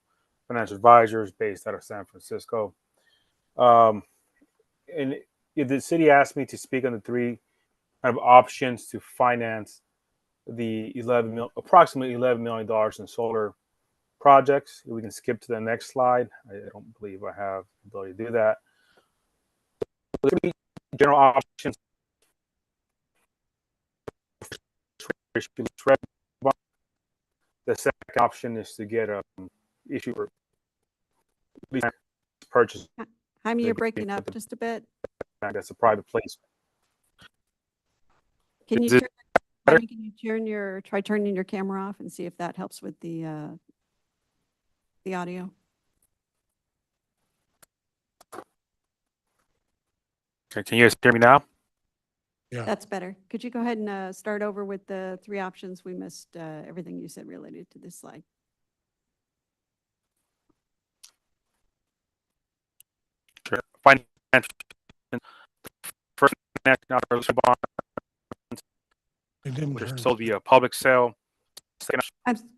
Financial Advisors based out of San Francisco. And the city asked me to speak on the three kind of options to finance the approximately $11 million in solar projects. We can skip to the next slide. I don't believe I have the ability to do that. The three general options. The second option is to get issue or purchase. Jaime, you're breaking up just a bit. That's a private placement. Can you Is it turn, better? Jaime, can you try turning your camera off and see if that helps with the audio? Okay, can you guys hear me now? Yeah. That's better. Could you go ahead and start over with the three options? We missed everything you said related to this slide. Sure. Finance. First, national bond, It didn't which turn. is sold via public sale. Second,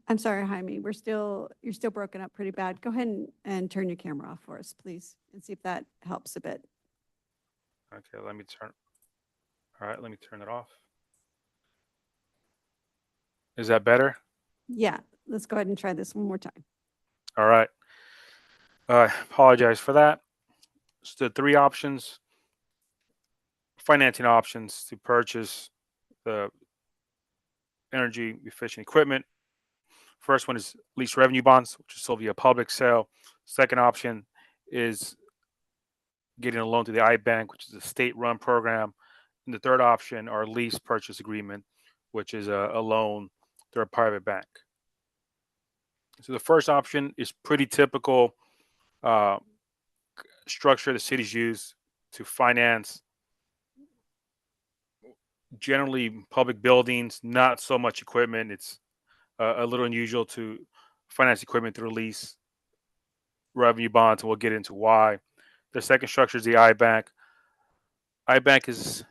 I'm sorry, Jaime. You're still broken up pretty bad. Go ahead and turn your camera off for us, please, and see if that helps a bit. okay, let me turn. All right, let me turn it off. Is that better? Yeah, let's go ahead and try this one more time. All right. Apologize for that. So the three options, financing options to purchase the energy efficient equipment. First one is lease revenue bonds, which is sold via public sale. Second option is getting a loan to the iBank, which is a state-run program. And the third option are lease purchase agreement, which is a loan through a private bank. So the first option is pretty typical structure the cities use to finance generally public buildings, not so much equipment. It's a little unusual to finance equipment through lease revenue bonds, and we'll get into why. The second structure is the iBank. iBank is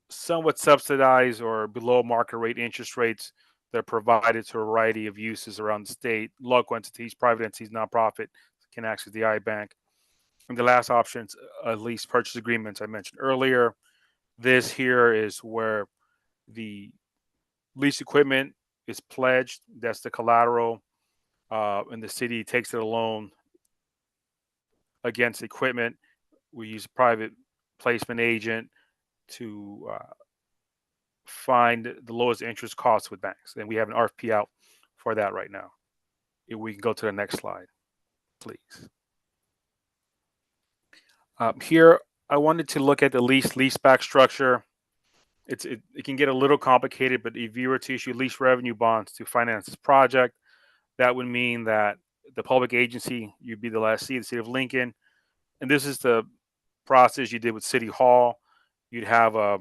somewhat subsidized or below market rate interest rates that are provided to a variety of uses around the state. Local entities, private entities, nonprofit can access the iBank. And the last option is lease purchase agreements I mentioned earlier. This here is where the lease equipment is pledged. That's the collateral. And the city takes it a loan against equipment. We use a private placement agent to find the lowest interest costs with banks. And we have an RFP out for that right now. If we can go to the next slide, please. Here, I wanted to look at the leaseback structure. It can get a little complicated, but if you were to issue lease revenue bonds to finance this project, that would mean that the public agency, you'd be the lessee, the city of Lincoln. And this is the process you did with City Hall. You'd have a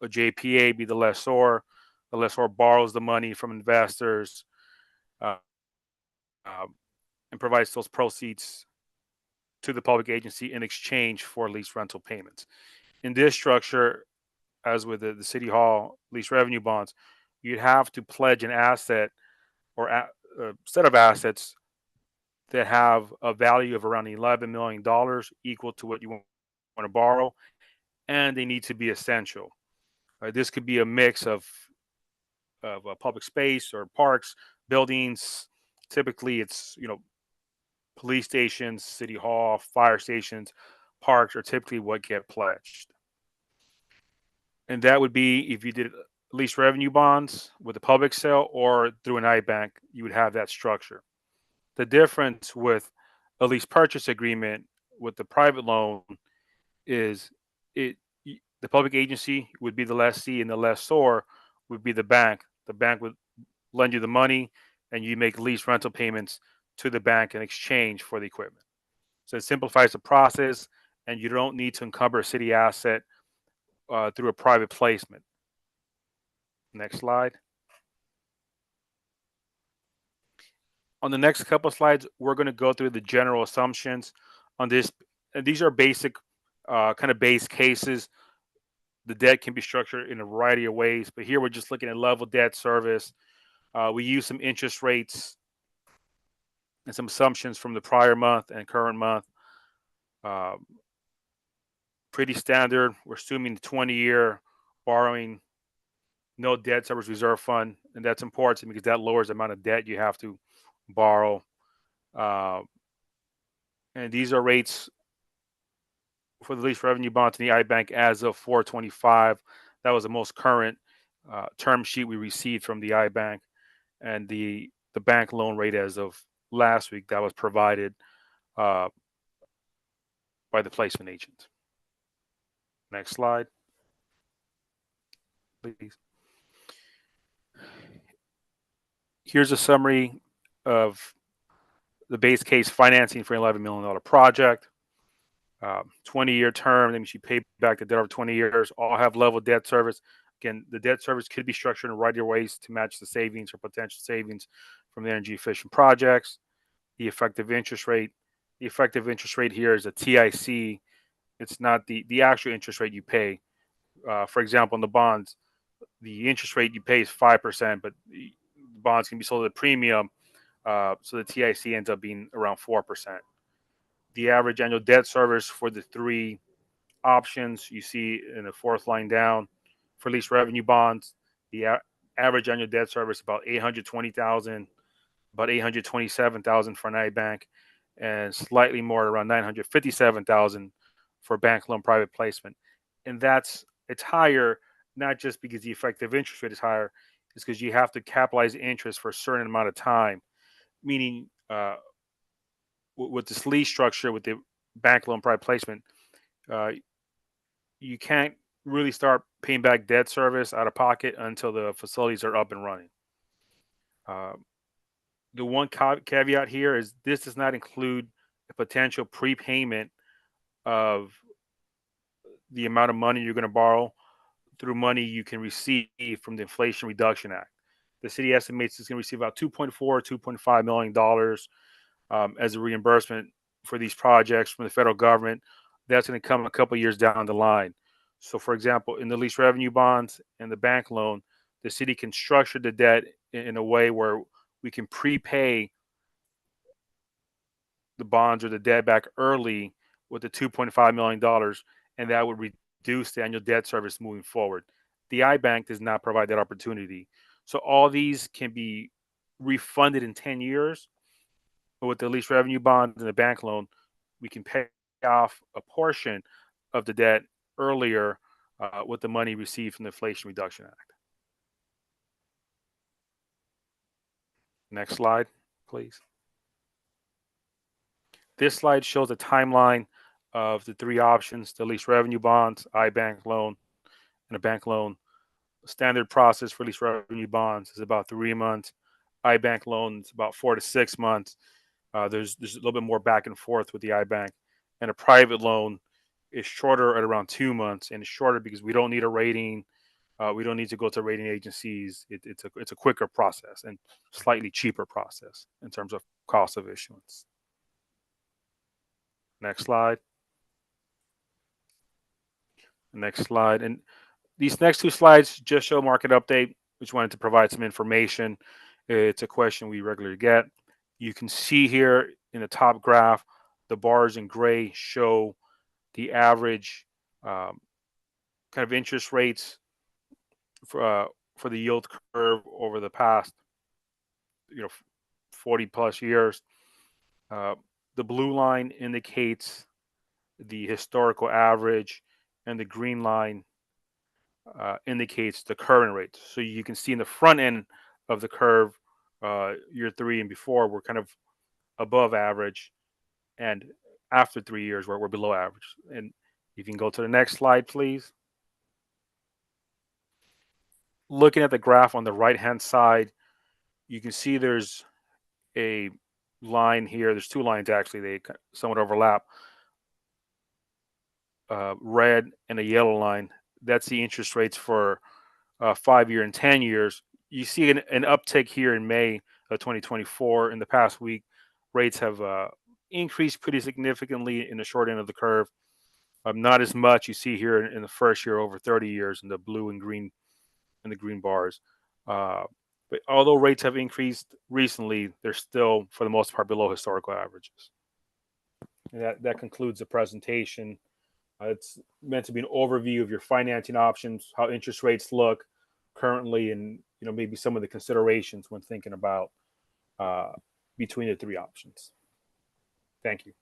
JPA be the lessor. The lessor borrows the money from investors and provides those proceeds to the public agency in exchange for lease rental payments. In this structure, as with the City Hall lease revenue bonds, you'd have to pledge an asset or a set of assets that have a value of around $11 million, equal to what you want to borrow, and they need to be essential. This could be a mix of public space or parks, buildings. Typically, it's police stations, city hall, fire stations, parks are typically what get pledged. And that would be if you did lease revenue bonds with a public sale or through an iBank, you would have that structure. The difference with a lease purchase agreement with the private loan is the public agency would be the lessee and the lessor would be the bank. The bank would lend you the money and you make lease rental payments to the bank in exchange for the equipment. So it simplifies the process and you don't need to encumber a city asset through a private placement. Next slide. On the next couple of slides, we're going to go through the general assumptions on this. and these are basic, kind of base cases. The debt can be structured in a variety of ways, but here we're just looking at level debt service. We use some interest rates and some assumptions from the prior month and current month. Pretty standard. We're assuming the 20-year borrowing, no debt service reserve fund, and that's important because that lowers the amount of debt you have to borrow. And these are rates for the lease revenue bond to the iBank as of 4/25. That was the most current term sheet we received from the iBank, and the bank loan rate as of last week that was provided by the placement agent. Next slide, please. Here's a summary of the base case financing for an $11 million project. 20-year term, that means you pay back the debt over 20 years, all have level debt service. Again, the debt service could be structured in a variety of ways to match the savings or potential savings from the energy efficient projects. The effective interest rate here is a TIC. It's not the actual interest rate you pay. For example, in the bonds, the interest rate you pay is 5%, but the bonds can be sold at a premium, so the TIC ends up being around 4%. The average annual debt service for the three options you see in the fourth line down for lease revenue bonds, the average annual debt service about $820,000, about $827,000 for an iBank, and slightly more, around $957,000 for bank loan private placement. And it's higher, not just because the effective interest rate is higher, it's because you have to capitalize interest for a certain amount of time, meaning with this lease structure, with the bank loan private placement, you can't really start paying back debt service out of pocket until the facilities are up and running. The one caveat here is this does not include a potential prepayment of the amount of money you're going to borrow through money you can receive from the Inflation Reduction Act. The city estimates it's going to receive about $2.4, $2.5 million as a reimbursement for these projects from the federal government. That's going to come a couple years down the line. So, for example, in the lease revenue bonds and the bank loan, the city can structure the debt in a way where we can prepay the bonds or the debt back early with the $2.5 million, and that would reduce the annual debt service moving forward. The iBank does not provide that opportunity. So all these can be refunded in 10 years, but with the lease revenue bond and the bank loan, we can pay off a portion of the debt earlier with the money received from the Inflation Reduction Act. Next slide, please. This slide shows a timeline of the three options: the lease revenue bonds, iBank loan, and a bank loan. Standard process for lease revenue bonds is about 3 months. iBank loan is about 4 to 6 months. There's a little bit more back and forth with the iBank, and a private loan is shorter at around 2 months, and it's shorter because we don't need a rating. We don't need to go to rating agencies. It's a quicker process and slightly cheaper process in terms of cost of issuance. Next slide. Next slide. And these next two slides just show market update. Just wanted to provide some information. It's a question we regularly get. You can see here in the top graph, the bars in gray show the average kind of interest rates for the yield curve over the past 40 plus years. The blue line indicates the historical average, and the green line indicates the current rate. So you can see in the front end of the curve, year 3 and before, we're kind of above average, and after 3 years, we're below average. And you can go to the next slide, please. Looking at the graph on the right-hand side, you can see there's a line here. There's two lines, actually. They somewhat overlap. Red and a yellow line. That's the interest rates for 5 year and 10 years. You see an uptick here in May of 2024. In the past week, rates have increased pretty significantly in the short end of the curve. Not as much you see here in the first year over 30 years in the blue and green bars. But although rates have increased recently, they're still, for the most part, below historical averages. And that concludes the presentation. It's meant to be an overview of your financing options, how interest rates look currently, and maybe some of the considerations when thinking about between the three options. Thank you.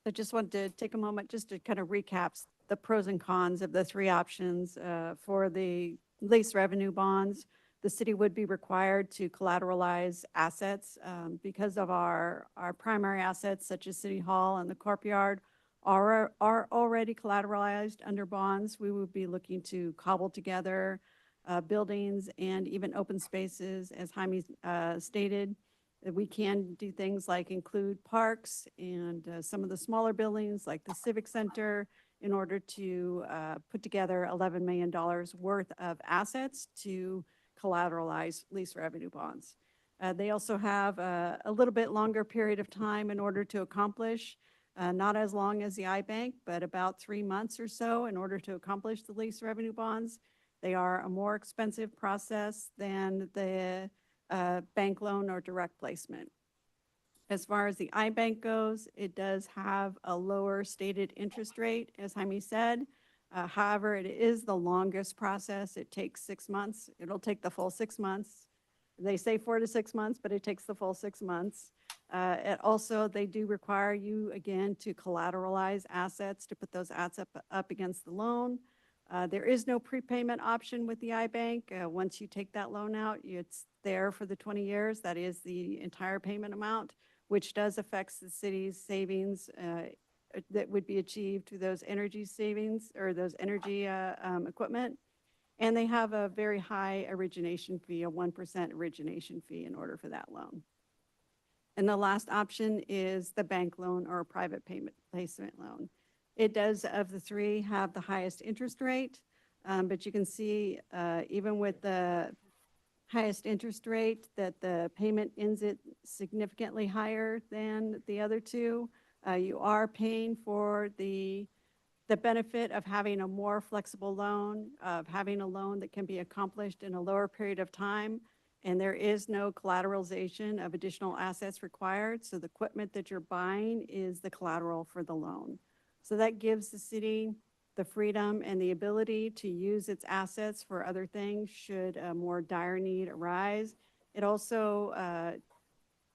I just wanted to take a moment just to kind of recap the pros and cons of the three options. For the lease revenue bonds, the city would be required to collateralize assets because of our primary assets such as City Hall and the Courtyard are already collateralized under bonds. We would be looking to cobble together buildings and even open spaces, as Jaime stated. We can do things like include parks and some of the smaller buildings like the Civic Center in order to put together $11 million worth of assets to collateralize lease revenue bonds. They also have a little bit longer period of time in order to accomplish, not as long as the iBank, but about 3 months or so in order to accomplish the lease revenue bonds. They are a more expensive process than the bank loan or direct placement. As far as the iBank goes, it does have a lower stated interest rate, as Jaime said. However, it is the longest process. It takes 6 months. It'll take the full 6 months. They say 4 to 6 months, but it takes the full 6 months. Also, they do require you, again, to collateralize assets, to put those assets up against the loan. There is no prepayment option with the iBank. Once you take that loan out, it's there for the 20 years. That is the entire payment amount, which does affect the city's savings that would be achieved through those energy savings or those energy equipment. And they have a very high origination fee, a 1% origination fee in order for that loan. And the last option is the bank loan or a private payment placement loan. It does, of the three, have the highest interest rate, but you can see even with the highest interest rate that the payment ends it significantly higher than the other two. You are paying for the benefit of having a more flexible loan, of having a loan that can be accomplished in a lower period of time, and there is no collateralization of additional assets required. So the equipment that you're buying is the collateral for the loan. So that gives the city the freedom and the ability to use its assets for other things should a more dire need arise. It also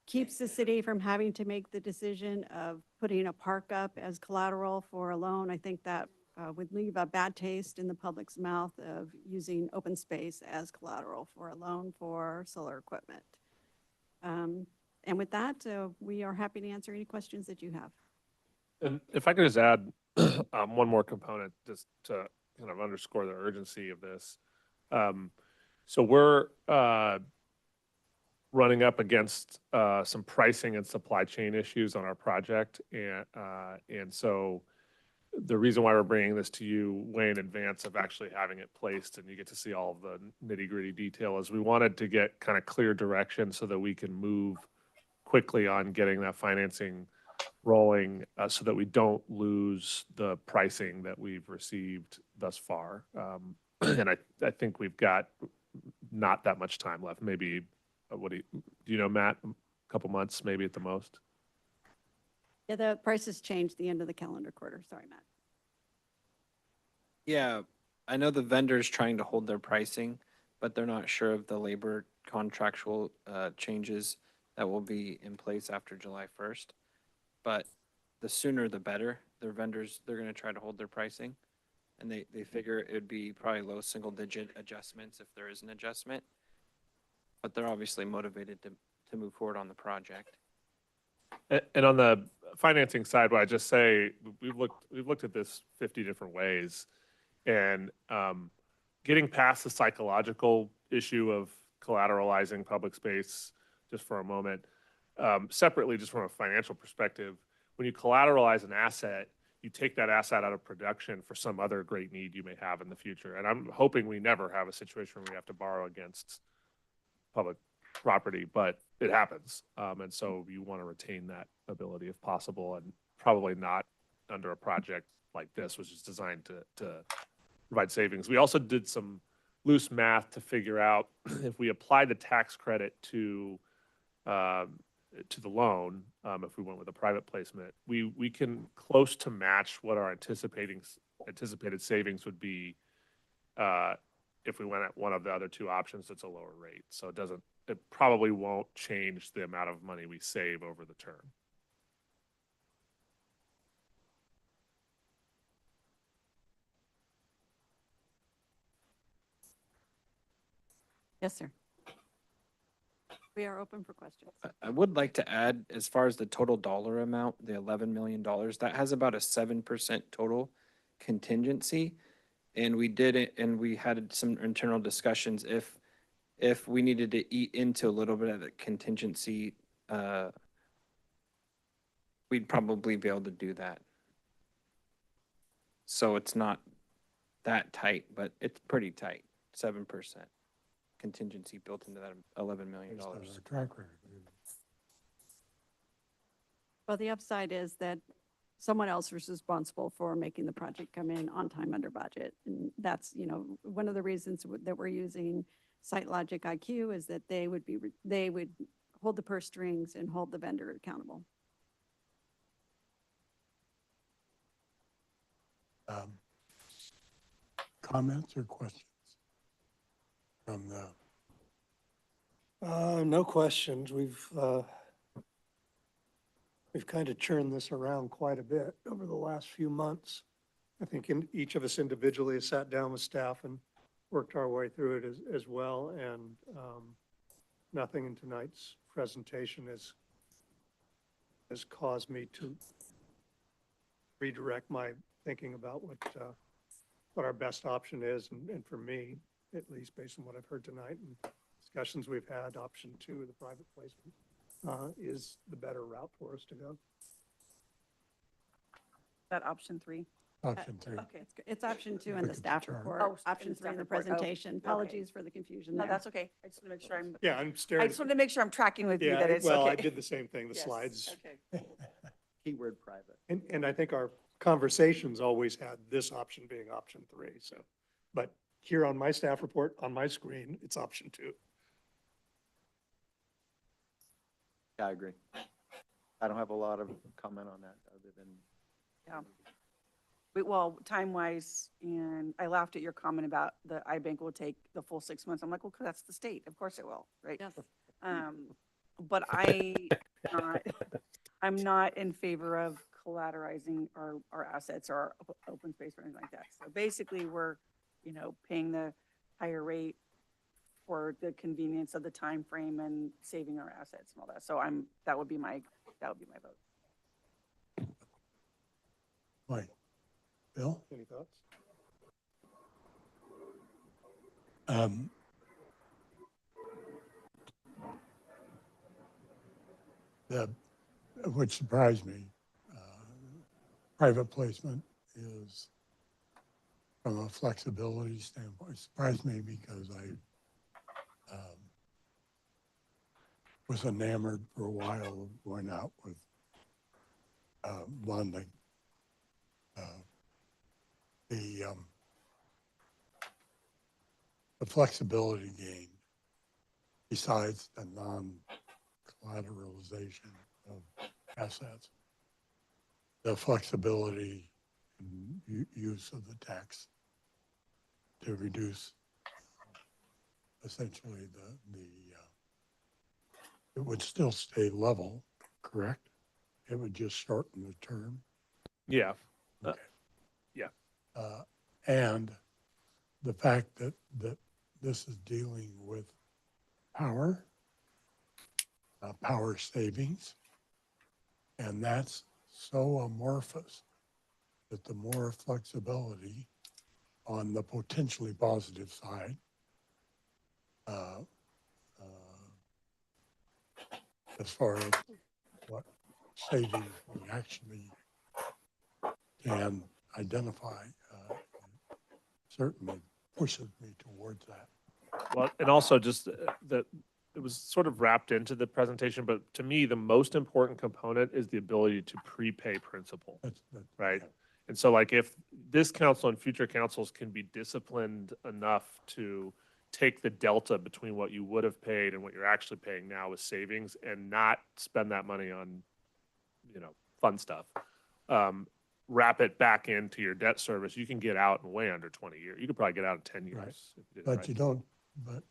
keeps the city from having to make the decision of putting a park up as collateral for a loan. I think that would leave a bad taste in the public's mouth of using open space as collateral for a loan for solar equipment. And with that, we are happy to answer any questions that you have. And if I could just add one more component just to kind of underscore the urgency of this. So we're running up against some pricing and supply chain issues on our project. And so the reason why we're bringing this to you way in advance of actually having it placed and you get to see all of the nitty gritty detail is we wanted to get kind of clear direction so that we can move quickly on getting that financing rolling so that we don't lose the pricing that we've received thus far. And I think we've got not that much time left. Maybe, do you know, Matt, a couple months maybe at the most? Yeah, the prices changed the end of the calendar quarter. Sorry, Matt. Yeah, I know the vendor's trying to hold their pricing, but they're not sure of the labor contractual changes that will be in place after July 1st. But the sooner the better. Their vendors, they're going to try to hold their pricing. And they figure it would be probably low single digit adjustments if there is an adjustment. But they're obviously motivated to move forward on the project. And on the financing side, what I just say, we've looked at this 50 different ways, and getting past the psychological issue of collateralizing public space, just for a moment, separately, just from a financial perspective, when you collateralize an asset, you take that asset out of production for some other great need you may have in the future. And I'm hoping we never have a situation where we have to borrow against public property, but it happens. And so you want to retain that ability if possible, and probably not under a project like this, which is designed to provide savings. We also did some loose math to figure out if we apply the tax credit to the loan, if we went with a private placement, we can close to match what our anticipated savings would be if we went at one of the other two options that's a lower rate. So it probably won't change the amount of money we save over the term. Yes, sir. We are open for questions. I would like to add, as far as the total dollar amount, the $11 million, that has about a 7% total contingency. And we did it, and we had some internal discussions. If we needed to eat into a little bit of the contingency, we'd probably be able to do that. So it's not that tight, but it's pretty tight, 7% contingency built into that $11 million. Based on our track record. Well, the upside is that someone else is responsible for making the project come in on time under budget. And that's, one of the reasons that we're using SiteLogic IQ is that they would hold the purse strings and hold the vendor accountable. Comments or questions from the, No questions. We've kind of churned this around quite a bit over the last few months. I think each of us individually has sat down with staff and worked our way through it as well. And nothing in tonight's presentation has caused me to redirect my thinking about what our best option is. And for me, at least based on what I've heard tonight and discussions we've had, option 2, the private placement, is the better route for us to go. That option 3. option 3? Okay, it's option 2 in Look the at the staff chart. report, Oh, option in the 3 in the staff report. Oh, presentation. okay. Apologies for the confusion No, there. that's okay. I just want to make sure I'm, Yeah, I'm I staring. just want to make sure I'm tracking with you that Yeah, it's well, I okay. did the same thing, the Yes, slides. Okay. Keyword private. And I think our conversations always had this option being option 3, so. But here on my staff report, on my screen, it's option 2. Yeah, I agree. I don't have a lot of comment on that other than. Yeah. Well, time-wise, and I laughed at your comment about the iBank will take the full 6 months. I'm like, well, 'cause that's the state. Of course it will, right? Yes. But I'm not in favor of collateralizing our assets or our open space or anything like that. So basically, we're, paying the higher rate for the convenience of the time frame and saving our assets and all that. So that would be my vote. Mike, Bill? Any thoughts? Which surprised me, private placement is, from a flexibility standpoint, surprised me because I was enamored for a while of going out with bonding. The flexibility gain, besides the non-collateralization of assets, the flexibility and use of the tax to reduce essentially it would still stay level, correct? It would just shorten the term. Yeah. Okay. Yeah. And the fact that this is dealing with power savings, and that's so amorphous that the more flexibility on the potentially positive side, as far as what savings we actually can identify, certainly pushes me towards that. Well, and also just it was sort of wrapped into the presentation, but to me, the most important component is the ability to prepay principal, right? And so like if this council and future councils can be disciplined enough to take the delta between what you would have paid and what you're actually paying now with savings and not spend that money on, fun stuff, wrap it back into your debt service, you can get out in way under 20 years. You could probably get out in 10 years. Right. if you did it But right. you don't, but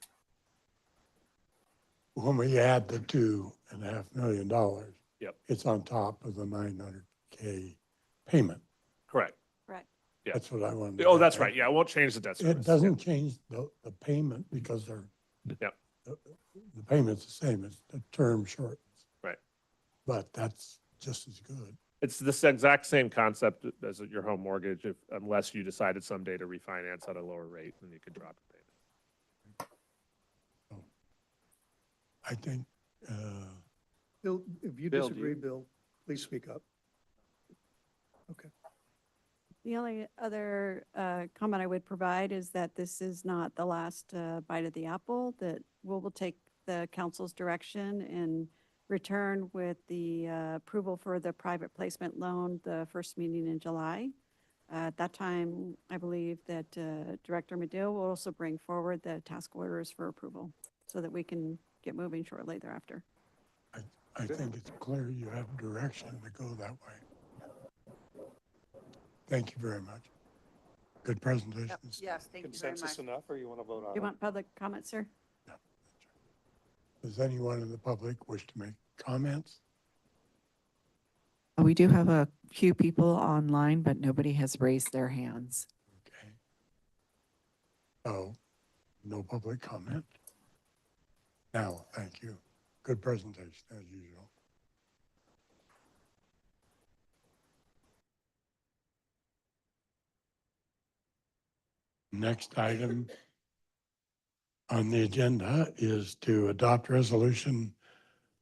when we add the $2.5 million, Yep. it's on top of the 900K payment. Correct. Correct. Yeah. That's what I wanted. Oh, that's right. Yeah, it won't change the debt service. It doesn't change the payment because Yep. the payment's the same, it's the term shortens. Right. But that's just as good. It's this exact same concept as your home mortgage, unless you decided someday to refinance at a lower rate, then you could drop the payment. I think, Bill, if you Bill, do disagree, you- Bill, please speak up. Okay. The only other comment I would provide is that this is not the last bite of the apple, that we'll take the council's direction and return with the approval for the private placement loan, the first meeting in July. At that time, I believe that Director Medill will also bring forward the task orders for approval so that we can get moving shortly thereafter. I think it's clear you have direction to go that way. Thank you very much. Good presentation. Yes, thank you very much. Consensus enough, or you want to vote on Do you want public comment, sir? Does anyone in the public wish to make comments? We do have a few people online, but nobody has raised their hands. Okay. Oh, no public comment? Now, thank you. Good presentation as usual. Next item on the agenda is to adopt resolution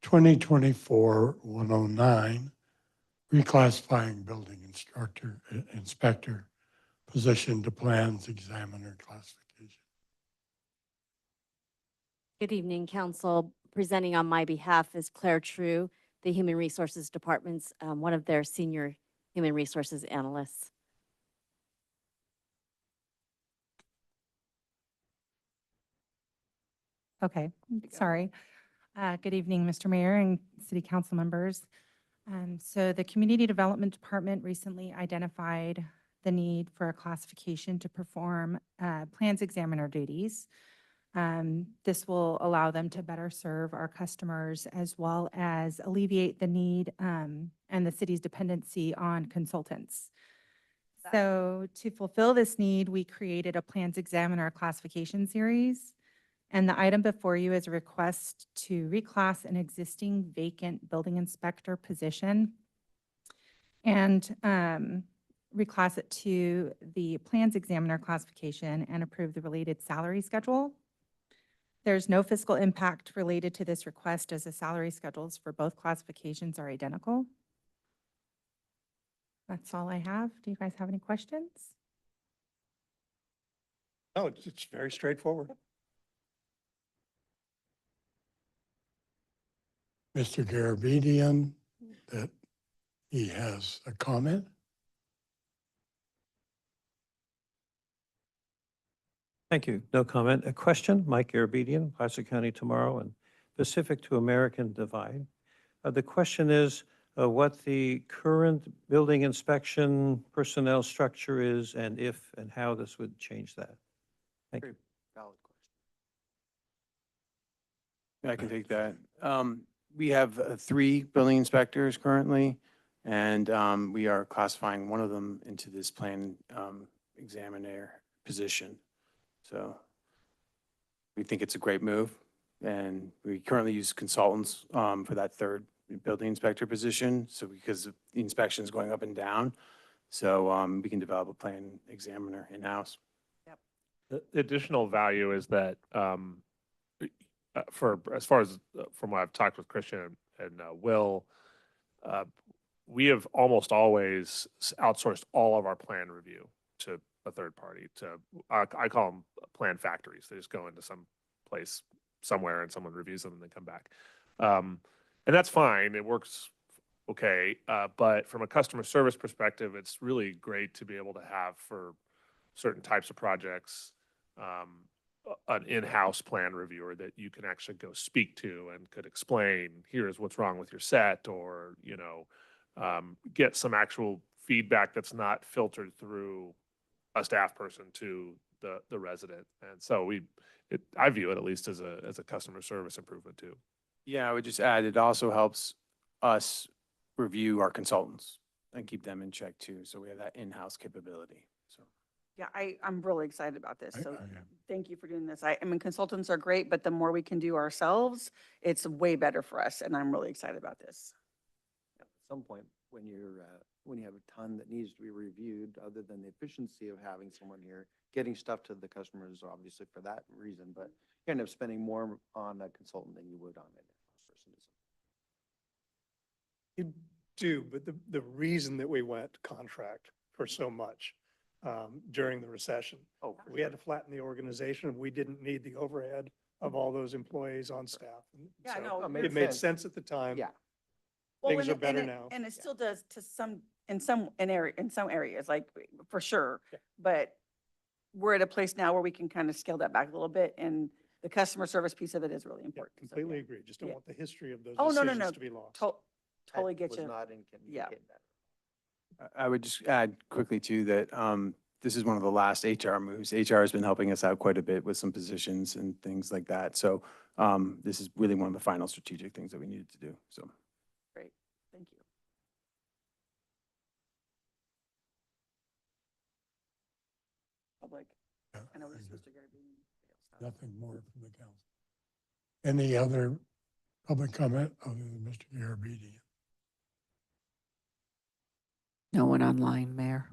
2024-109, reclassifying building inspector position to plans examiner classification. Good evening, Council. Presenting on my behalf is Claire True, the Human Resources Department's, one of their senior human resources analysts. Okay, sorry. Good evening, Mr. Mayor and City Council members. So the Community Development Department recently identified the need for a classification to perform plans examiner duties. This will allow them to better serve our customers as well as alleviate the need and the city's dependency on consultants. So to fulfill this need, we created a plans examiner classification series. And the item before you is a request to reclass an existing vacant building inspector position and reclass it to the plans examiner classification and approve the related salary schedule. There's no fiscal impact related to this request as the salary schedules for both classifications are identical. That's all I have. Do you guys have any questions? No, it's very straightforward. Mr. Garabedian, that he has a comment. Thank you. No comment. A question, Mike Garabedian, Placer County Tomorrow, and specific to American Divide. The question is what the current building inspection personnel structure is and if and how this would change that. Thank you. Valid question. I can take that. We have 3 building inspectors currently, and we are classifying one of them into this plan examiner position. So we think it's a great move, and we currently use consultants for that 3rd building inspector position. So because the inspection is going up and down, so we can develop a plan examiner in-house. The additional value is that for as far as from what I've talked with Christian and Will, we have almost always outsourced all of our plan review to a third party. To I call them plan factories. They just go into some place somewhere and someone reviews them and they come back. And that's fine. It works okay. But from a customer service perspective, it's really great to be able to have for certain types of projects, an in-house plan reviewer that you can actually go speak to and could explain, here's what's wrong with your set, or, get some actual feedback that's not filtered through a staff person to the resident. And so I view it at least as a customer service improvement too. Yeah, I would just add, it also helps us review our consultants and keep them in check too. So we have that in-house capability, so. Yeah, I'm really excited about this. So I am. thank you for doing this. I mean, consultants are great, but the more we can do ourselves, it's way better for us. And I'm really excited about this. At some point, when you have a ton that needs to be reviewed, other than the efficiency of having someone here, getting stuff to the customers, obviously for that reason, but you end up spending more on a consultant than you would on an in-house person. You do, but the reason that we went contract for so much during the recession, we had to flatten the organization. We didn't need the overhead of all those employees on staff. And Yeah, so no, it made sense at the time. Yeah. Well, Things and are it- better and it- now. And it still does to in some areas, like for sure. But we're at a place now where we can kind of scale that back a little bit, and the customer service piece of it is really Yeah, important. So, completely yeah. agree. Just don't Yeah. want the history of those Oh, no, no, decisions no. to be lost. Totally That get was you. not Yeah. getting that. I would just add quickly too that this is one of the last HR moves. HR has been helping us out quite a bit with some positions and things like that. So this is really one of the final strategic things that we needed to do, so. Great, thank you. Public, Yeah, I know very this is good. Mr. Gary Bean. Nothing more from the council. Any other public comment other than Mr. Garabedian? No one online, Mayor.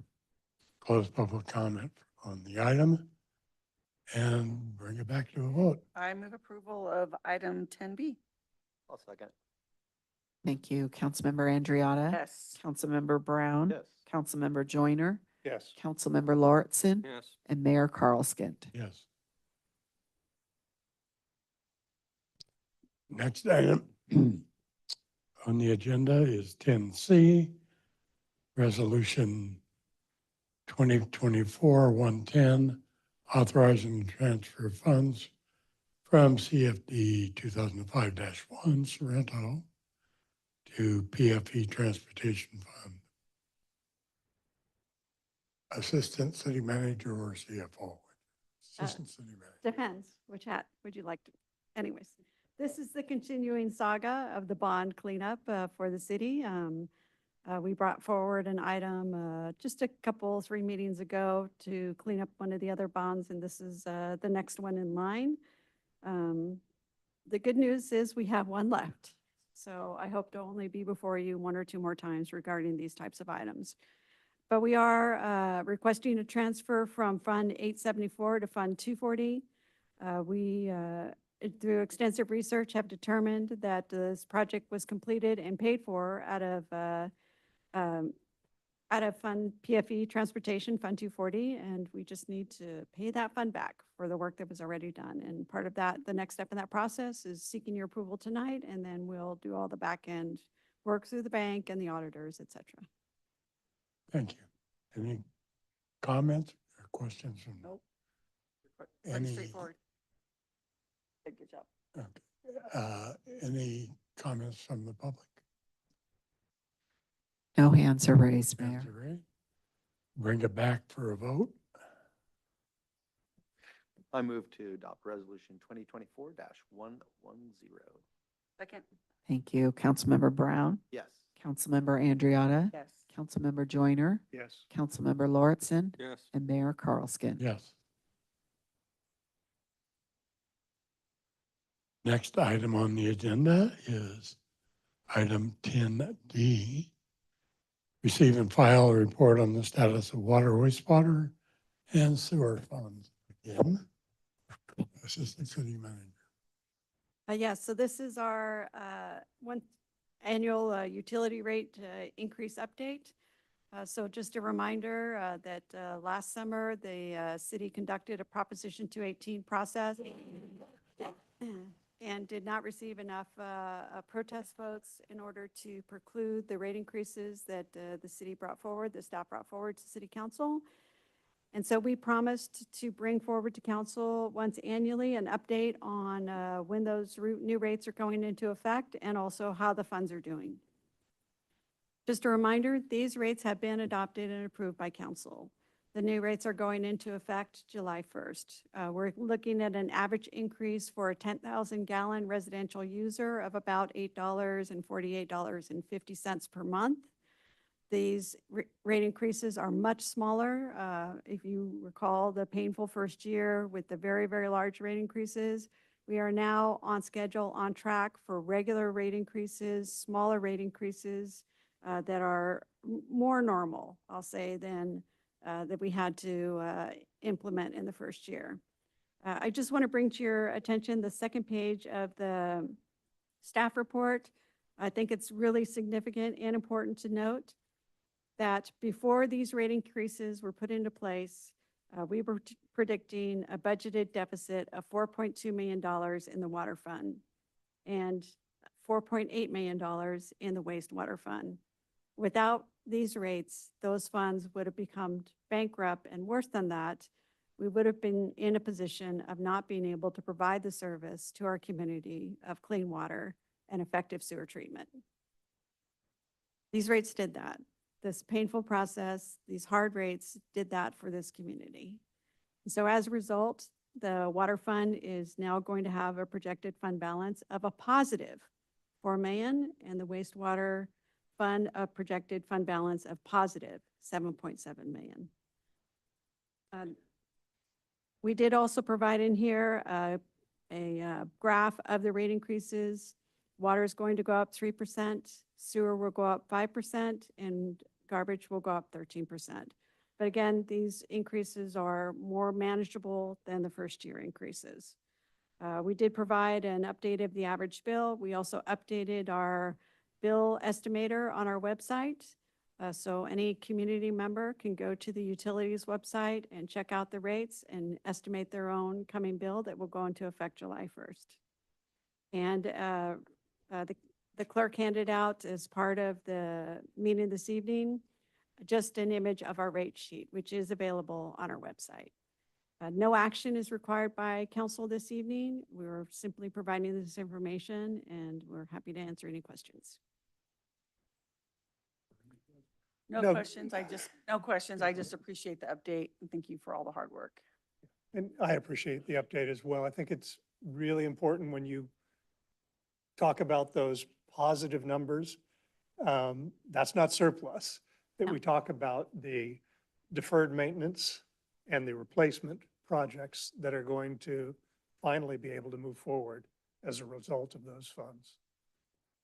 Close public comment on the item and bring it back to a vote. I move approval of item 10B. I'll second. Thank you. Councilmember Andriotta. Yes. Councilmember Brown. Yes. Councilmember Joyner. Yes. Councilmember Lauritsen. Yes. And Mayor Carlskint. Yes. Next item on the agenda is 10C, Resolution 2024-110, authorizing the transfer of funds from CFD 2005-1 Sorrento to PFE Transportation Fund. Assistant City Manager or CFO? Assistant City Manager. Depends, which hat would you like to, anyways. This is the continuing saga of the bond cleanup for the city. We brought forward an item just a couple, 3 meetings ago to clean up one of the other bonds, and this is the next one in line. The good news is we have one left. So I hope to only be before you 1 or 2 more times regarding these types of items. But we are requesting a transfer from Fund 874 to Fund 240. We, through extensive research, have determined that this project was completed and paid for out of Fund PFE Transportation, Fund 240, and we just need to pay that fund back for the work that was already done. And part of that, the next step in that process is seeking your approval tonight, and then we'll do all the back end work through the bank and the auditors, et cetera. Thank you. Any comments or questions from? Nope. Any- Pretty straightforward. Good job. Any comments from the public? No hands are raised, Mayor. Hands are raised. Bring it back for a vote. I move to adopt resolution 2024-110. Second. Thank you. Councilmember Brown. Yes. Councilmember Andriotta. Yes. Councilmember Joyner. Yes. Councilmember Lauritsen. Yes. And Mayor Carlskint. Yes. Next item on the agenda is item 10D. Receive and file a report on the status of water, wastewater, and sewer funds. Again, Assistant City Manager. Yes, so this is our one annual utility rate increase update. So just a reminder that last summer, the city conducted a Proposition 218 process and did not receive enough protest votes in order to preclude the rate increases that the city brought forward, the staff brought forward to city council. And so we promised to bring forward to council once annually an update on when those new rates are going into effect and also how the funds are doing. Just a reminder, these rates have been adopted and approved by council. The new rates are going into effect July 1st. We're looking at an average increase for a 10,000 gallon residential user of about $8 and $48.50 per month. These rate increases are much smaller. If you recall the painful first year with the very, very large rate increases, we are now on schedule, on track for regular rate increases, smaller rate increases that are more normal, I'll say, than that we had to implement in the first year. I just want to bring to your attention the second page of the staff report. I think it's really significant and important to note that before these rate increases were put into place, we were predicting a budgeted deficit of $4.2 million in the water fund and $4.8 million in the wastewater fund. Without these rates, those funds would have become bankrupt, and worse than that, we would have been in a position of not being able to provide the service to our community of clean water and effective sewer treatment. These rates did that. This painful process, these hard rates did that for this community. So as a result, the water fund is now going to have a projected fund balance of a positive $4 million, and the wastewater fund a projected fund balance of positive $7.7 million. We did also provide in here a graph of the rate increases. Water is going to go up 3%, sewer will go up 5%, and garbage will go up 13%. But again, these increases are more manageable than the first year increases. We did provide an update of the average bill. We also updated our bill estimator on our website. So any community member can go to the utilities website and check out the rates and estimate their own coming bill that will go into effect July 1st. And the clerk handed out as part of the meeting this evening, just an image of our rate sheet, which is available on our website. No action is required by council this evening. We're simply providing this information, and we're happy to answer any questions. No questions. No questions. I just appreciate the update and thank you for all the hard work. And I appreciate the update as well. I think it's really important when you talk about those positive numbers. That's not surplus, that we talk about the deferred maintenance and the replacement projects that are going to finally be able to move forward as a result of those funds.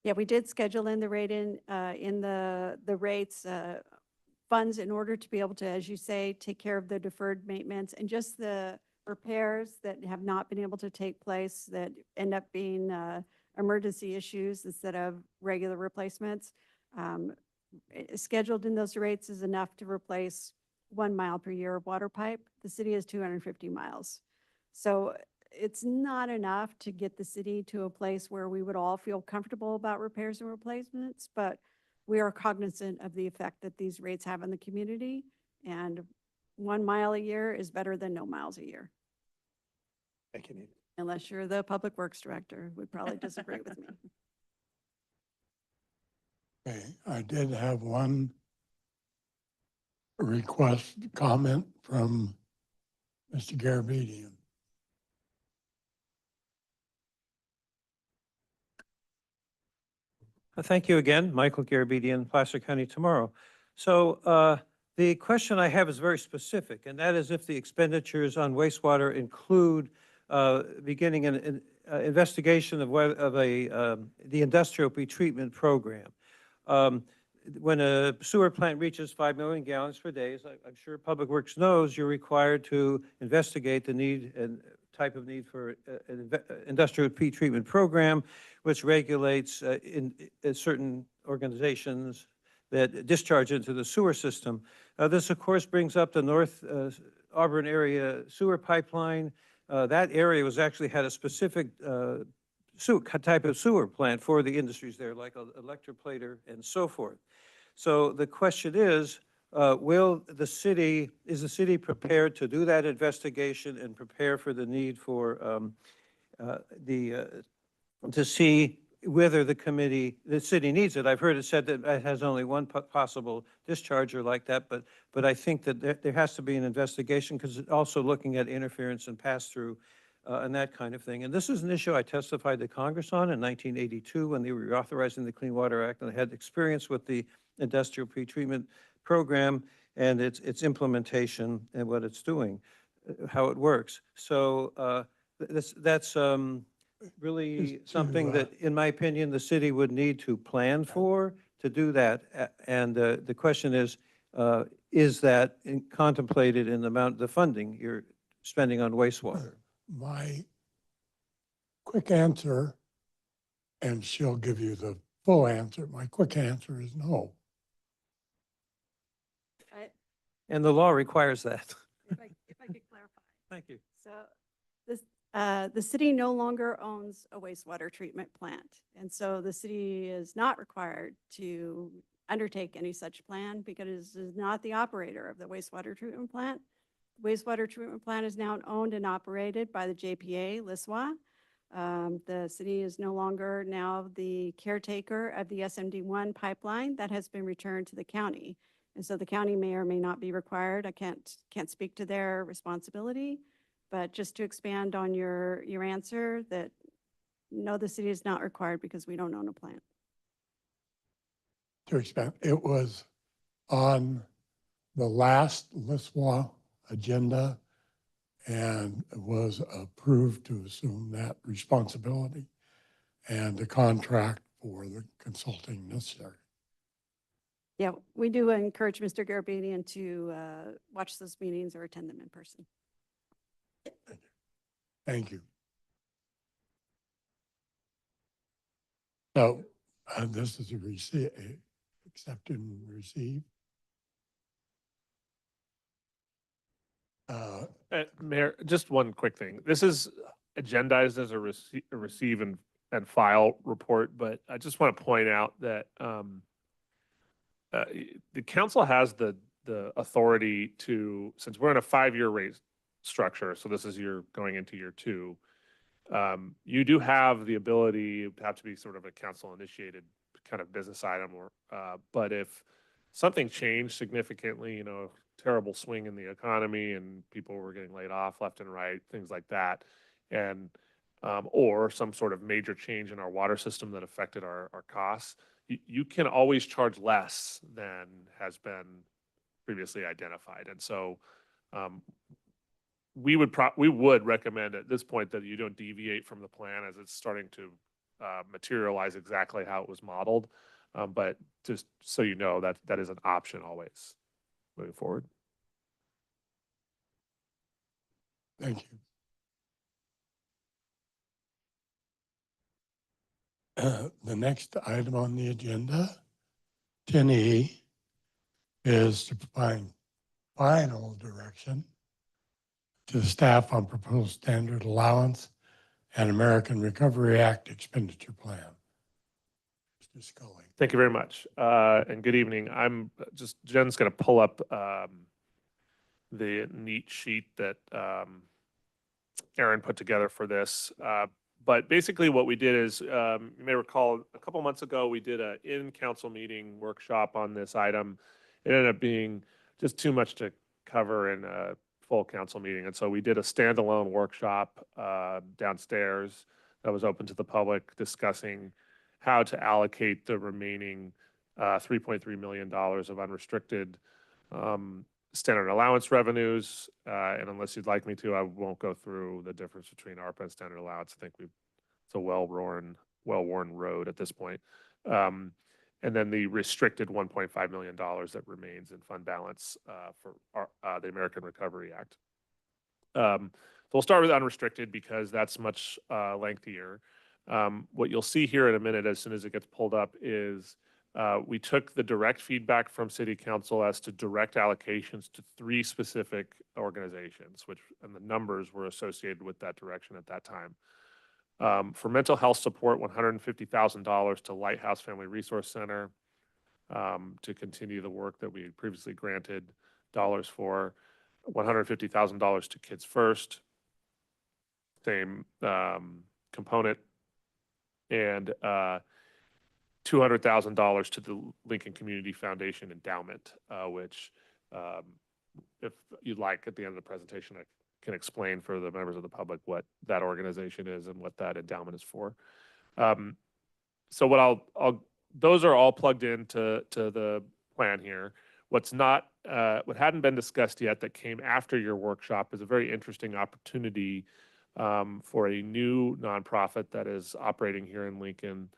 Yeah, we did schedule in the rate in the rates funds in order to be able to, as you say, take care of the deferred maintenance and just the repairs that have not been able to take place that end up being emergency issues instead of regular replacements. Scheduled in those rates is enough to replace 1 mile per year of water pipe. The city has 250 miles. So it's not enough to get the city to a place where we would all feel comfortable about repairs and replacements, but we are cognizant of the effect that these rates have on the community, and 1 mile a year is better than no miles a year. Thank you, Nita. Unless you're the public works director, would probably disagree with me. Okay, I did have one request comment from Mr. Garabedian. Thank you again, Michael Garabedian, Placer County Tomorrow. So the question I have is very specific, and that is if the expenditures on wastewater include beginning an investigation of the industrial pretreatment program. When a sewer plant reaches 5 million gallons per day, as I'm sure Public Works knows, you're required to investigate the need and type of need for an industrial pretreatment program, which regulates certain organizations that discharge into the sewer system. This, of course, brings up the North Auburn area sewer pipeline. That area was actually had a specific type of sewer plant for the industries there, like electroplater and so forth. So the question is, is the city prepared to do that investigation and prepare for the need for to see whether the city needs it? I've heard it said that it has only one possible discharger like that, but I think that there has to be an investigation because it's also looking at interference and pass-through and that kind of thing. And this is an issue I testified to Congress on in 1982 when they were reauthorizing the Clean Water Act, and I had experience with the industrial pretreatment program and its implementation and what it's doing, how it works. So that's really Just to, something that, in my opinion, the city would need to plan for to do that. And the question is that contemplated in the funding you're spending on wastewater? My quick answer, and she'll give you the full answer, my quick answer is no. And the law requires that. If I could clarify. Thank you. So the city no longer owns a wastewater treatment plant. And so the city is not required to undertake any such plan because it is not the operator of the wastewater treatment plant. The wastewater treatment plant is now owned and operated by the JPA, LISWA. The city is no longer now the caretaker of the SMD1 pipeline that has been returned to the county. And so the county may or may not be required. I can't speak to their responsibility, but just to expand on your answer that no, the city is not required because we don't own a plant. To expand, it was on the last LISWA agenda and was approved to assume that responsibility and the contract for the consulting necessary. Yeah, we do encourage Mr. Garabedian to watch those meetings or attend them in person. Thank you. So this is accept and receive. Mayor, just one quick thing. This is agendized as a receive and file report, but I just want to point out that the council has the authority to, since we're in a 5-year rate structure, so this is going into year 2, you do have the ability to have to be sort of a council initiated kind of business item, or but if something changed significantly, terrible swing in the economy and people were getting laid off left and right, things like that, and or some sort of major change in our water system that affected our costs, you can always charge less than has been previously identified. And so we would recommend at this point that you don't deviate from the plan as it's starting to materialize exactly how it was modeled. But just so you know, that is an option always moving forward. Thank you. The next item on the agenda, 10E, is to provide final direction to staff on proposed standard allowance and American Recovery Act expenditure plan. Mr. Scully. Thank you very much. And good evening. Jen's going to pull up the neat sheet that Aaron put together for this. But basically what we did is, you may recall a couple months ago, we did an in-council meeting workshop on this item. It ended up being just too much to cover in a full council meeting. And so we did a standalone workshop downstairs that was open to the public, discussing how to allocate the remaining $3.3 million of unrestricted standard allowance revenues. And unless you'd like me to, I won't go through the difference between ARPA and standard allowance. I think it's a well-worn road at this point. And then the restricted $1.5 million that remains in fund balance for the American Recovery Act. So we'll start with unrestricted because that's much lengthier. What you'll see here in a minute, as soon as it gets pulled up, is we took the direct feedback from City Council as to direct allocations to 3 specific organizations, and the numbers were associated with that direction at that time. For mental health support, $150,000 to Lighthouse Family Resource Center to continue the work that we had previously granted dollars for. $150,000 to Kids First, same component, and $200,000 to the Lincoln Community Foundation Endowment, which, if you'd like, at the end of the presentation, I can explain for the members of the public what that organization is and what that endowment is for. So what those are all plugged into the plan here. What's not, what hadn't been discussed yet that came after your workshop is a very interesting opportunity for a new nonprofit that is operating here in Lincoln,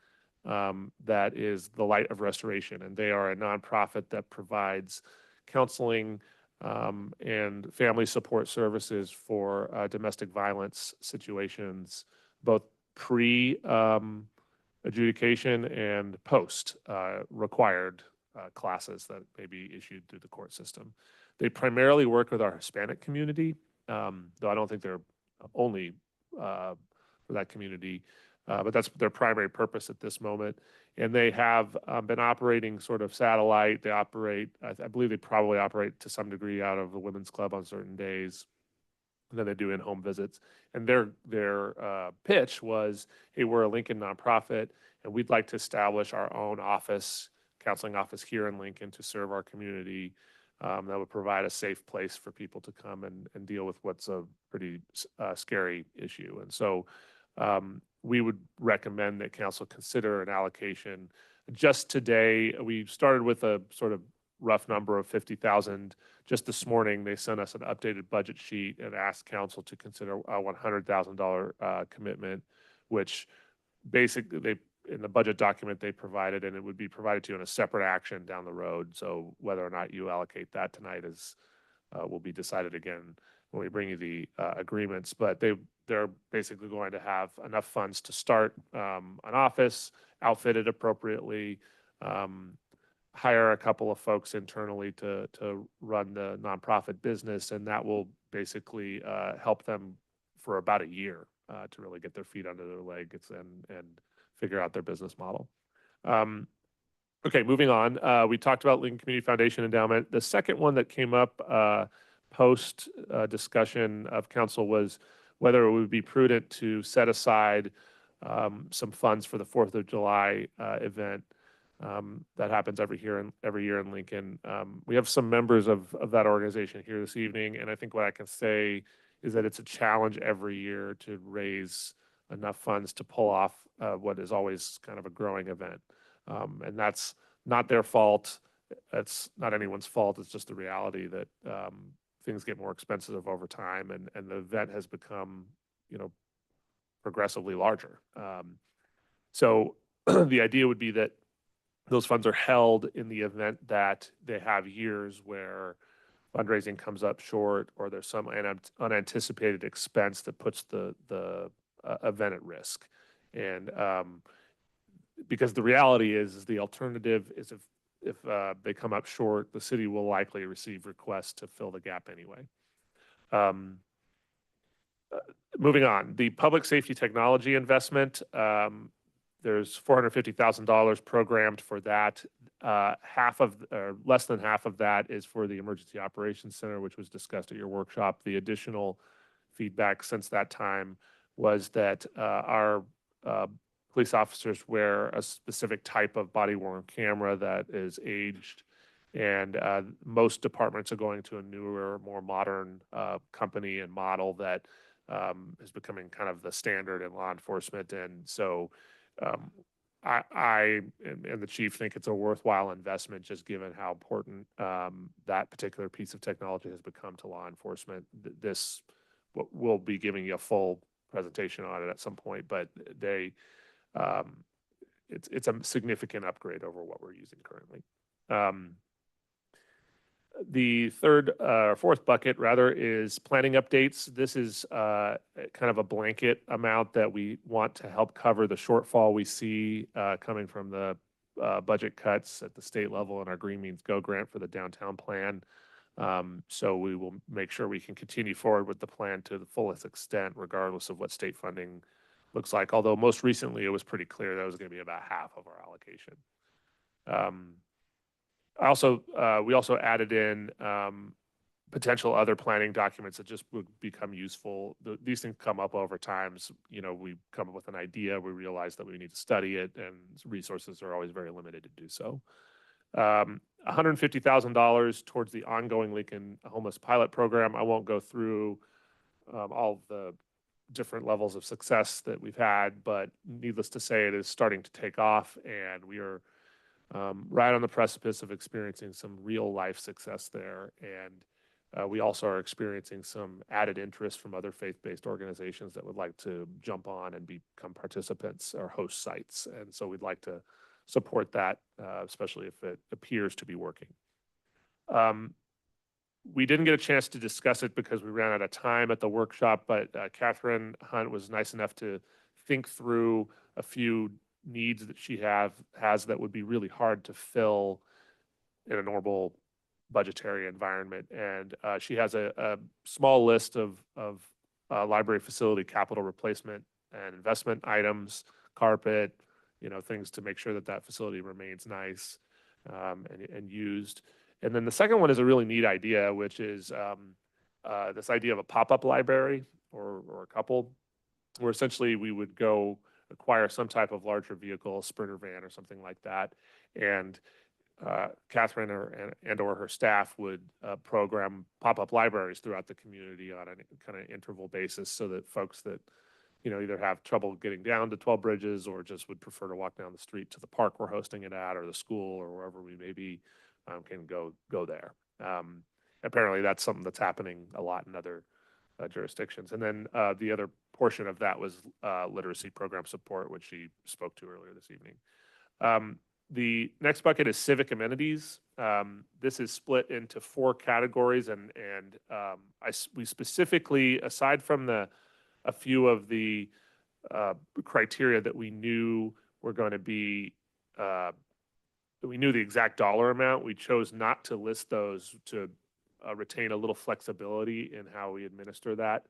that is the Light of Restoration. And they are a nonprofit that provides counseling and family support services for domestic violence situations, both pre-adjudication and post required classes that may be issued through the court system. They primarily work with our Hispanic community, though I don't think they're only for that community, but that's their primary purpose at this moment. And they have been operating sort of satellite. They operate, I believe they probably operate to some degree out of the Women's Club on certain days. And then they do in-home visits. And their pitch was, hey, we're a Lincoln nonprofit, and we'd like to establish our own office, counseling office here in Lincoln to serve our community. That would provide a safe place for people to come and deal with what's a pretty scary issue. And so we would recommend that council consider an allocation. Just today, we started with a sort of rough number of 50,000. Just this morning, they sent us an updated budget sheet and asked council to consider a $100,000 commitment, which basically in the budget document they provided, and it would be provided to you in a separate action down the road. So whether or not you allocate that tonight is will be decided again when we bring you the agreements. But they're basically going to have enough funds to start an office, outfitted appropriately, hire a couple of folks internally to run the nonprofit business, and that will basically help them for about a year to really get their feet under their legs and figure out their business model. Okay, moving on. We talked about Lincoln Community Foundation Endowment. The second one that came up post discussion of council was whether it would be prudent to set aside some funds for the 4th of July event that happens every year in Lincoln. We have some members of that organization here this evening, and I think what I can say is that it's a challenge every year to raise enough funds to pull off what is always kind of a growing event. And that's not their fault. It's not anyone's fault. It's just the reality that things get more expensive over time, and the event has become, progressively larger. So the idea would be that those funds are held in the event that they have years where fundraising comes up short or there's some unanticipated expense that puts the event at risk. And because the reality is the alternative is if they come up short, the city will likely receive requests to fill the gap anyway. Moving on, the public safety technology investment, there's $450,000 programmed for that. Less than half of that is for the Emergency Operations Center, which was discussed at your workshop. The additional feedback since that time was that our police officers wear a specific type of body-worn camera that is aged, and most departments are going to a newer, more modern company and model that is becoming kind of the standard in law enforcement. And so I and the chief think it's a worthwhile investment, just given how important that particular piece of technology has become to law enforcement. We'll be giving you a full presentation on it at some point, but it's a significant upgrade over what we're using currently. The fourth bucket rather is planning updates. This is kind of a blanket amount that we want to help cover the shortfall we see coming from the budget cuts at the state level in our Green Means Go grant for the downtown plan. So we will make sure we can continue forward with the plan to the fullest extent, regardless of what state funding looks like, although most recently it was pretty clear that it was going to be about half of our allocation. We also added in potential other planning documents that just would become useful. These things come up over time. So, we come up with an idea, we realize that we need to study it, and resources are always very limited to do so. $150,000 towards the ongoing Lincoln Homeless Pilot Program. I won't go through all of the different levels of success that we've had, but needless to say, it is starting to take off, and we are right on the precipice of experiencing some real life success there. And we also are experiencing some added interest from other faith-based organizations that would like to jump on and become participants or host sites. And so we'd like to support that, especially if it appears to be working. We didn't get a chance to discuss it because we ran out of time at the workshop, but Catherine Hunt was nice enough to think through a few needs that she has that would be really hard to fill in a normal budgetary environment. And she has a small list of library facility capital replacement and investment items, carpet, things to make sure that that facility remains nice and used. And then the second one is a really neat idea, which is this idea of a pop-up library or a couple, where essentially we would go acquire some type of larger vehicle, a Sprinter van or something like that, and Catherine or her staff would program pop-up libraries throughout the community on a kind of interval basis, so that folks that either have trouble getting down to 12 Bridges or just would prefer to walk down the street to the park we're hosting it at, or the school, or wherever we may be, can go there. Apparently that's something that's happening a lot in other jurisdictions. And then the other portion of that was literacy program support, which she spoke to earlier this evening. The next bucket is civic amenities. This is split into 4 categories, and we specifically, aside from a few of the criteria that we knew were going to be, we knew the exact dollar amount, we chose not to list those to retain a little flexibility in how we administer that.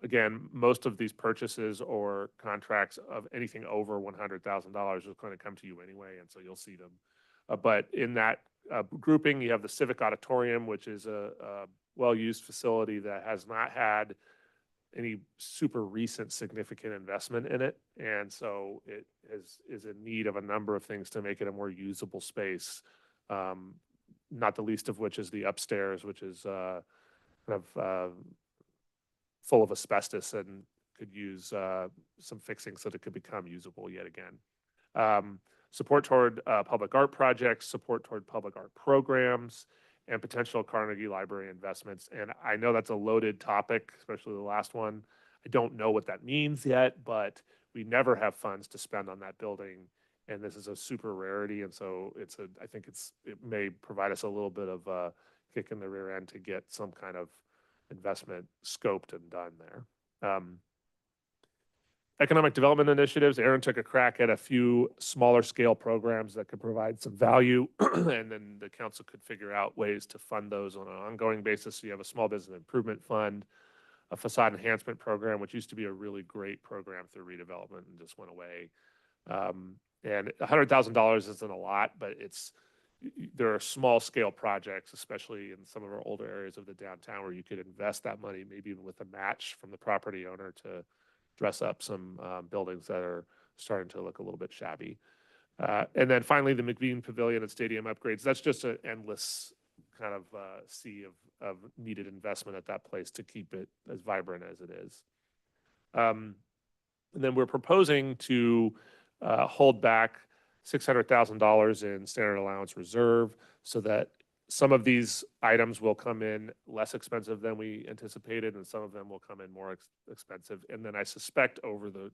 Again, most of these purchases or contracts of anything over $100,000 is going to come to you anyway, and so you'll see them. But in that grouping, you have the Civic Auditorium, which is a well-used facility that has not had any super recent significant investment in it, and so it is in need of a number of things to make it a more usable space. Not the least of which is the upstairs, which is kind of full of asbestos and could use some fixing so that it could become usable yet again. Support toward public art projects, support toward public art programs, and potential Carnegie Library investments. And I know that's a loaded topic, especially the last one. I don't know what that means yet, but we never have funds to spend on that building. And this is a super rarity. And so I think it may provide us a little bit of a kick in the rear end to get some kind of investment scoped and done there. Economic development initiatives. Aaron took a crack at a few smaller scale programs that could provide some value, and then the council could figure out ways to fund those on an ongoing basis. So you have a small business improvement fund, a facade enhancement program, which used to be a really great program through redevelopment and just went away. And $100,000 isn't a lot, but there are small scale projects, especially in some of our older areas of the downtown, where you could invest that money, maybe even with a match from the property owner, to dress up some buildings that are starting to look a little bit shabby. And then finally, the McBean Pavilion and stadium upgrades. That's just an endless kind of sea of needed investment at that place to keep it as vibrant as it is. And then we're proposing to hold back $600,000 in standard allowance reserve, so that some of these items will come in less expensive than we anticipated, and some of them will come in more expensive. And then I suspect over the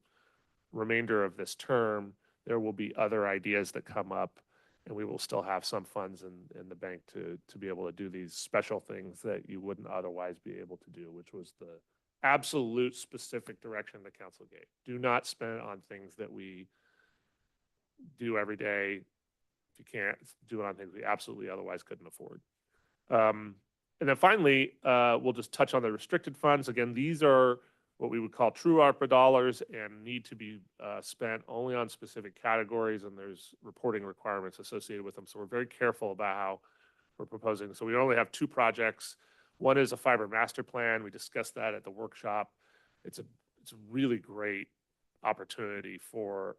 remainder of this term, there will be other ideas that come up, and we will still have some funds in the bank to be able to do these special things that you wouldn't otherwise be able to do, which was the absolute specific direction the council gave. Do not spend on things that we do every day. If you can't do it on things we absolutely otherwise couldn't afford. And then finally, we'll just touch on the restricted funds. Again, these are what we would call true ARPA dollars and need to be spent only on specific categories, and there's reporting requirements associated with them. So we're very careful about how we're proposing. So we only have two projects. One is a fiber master plan. We discussed that at the workshop. It's a really great opportunity for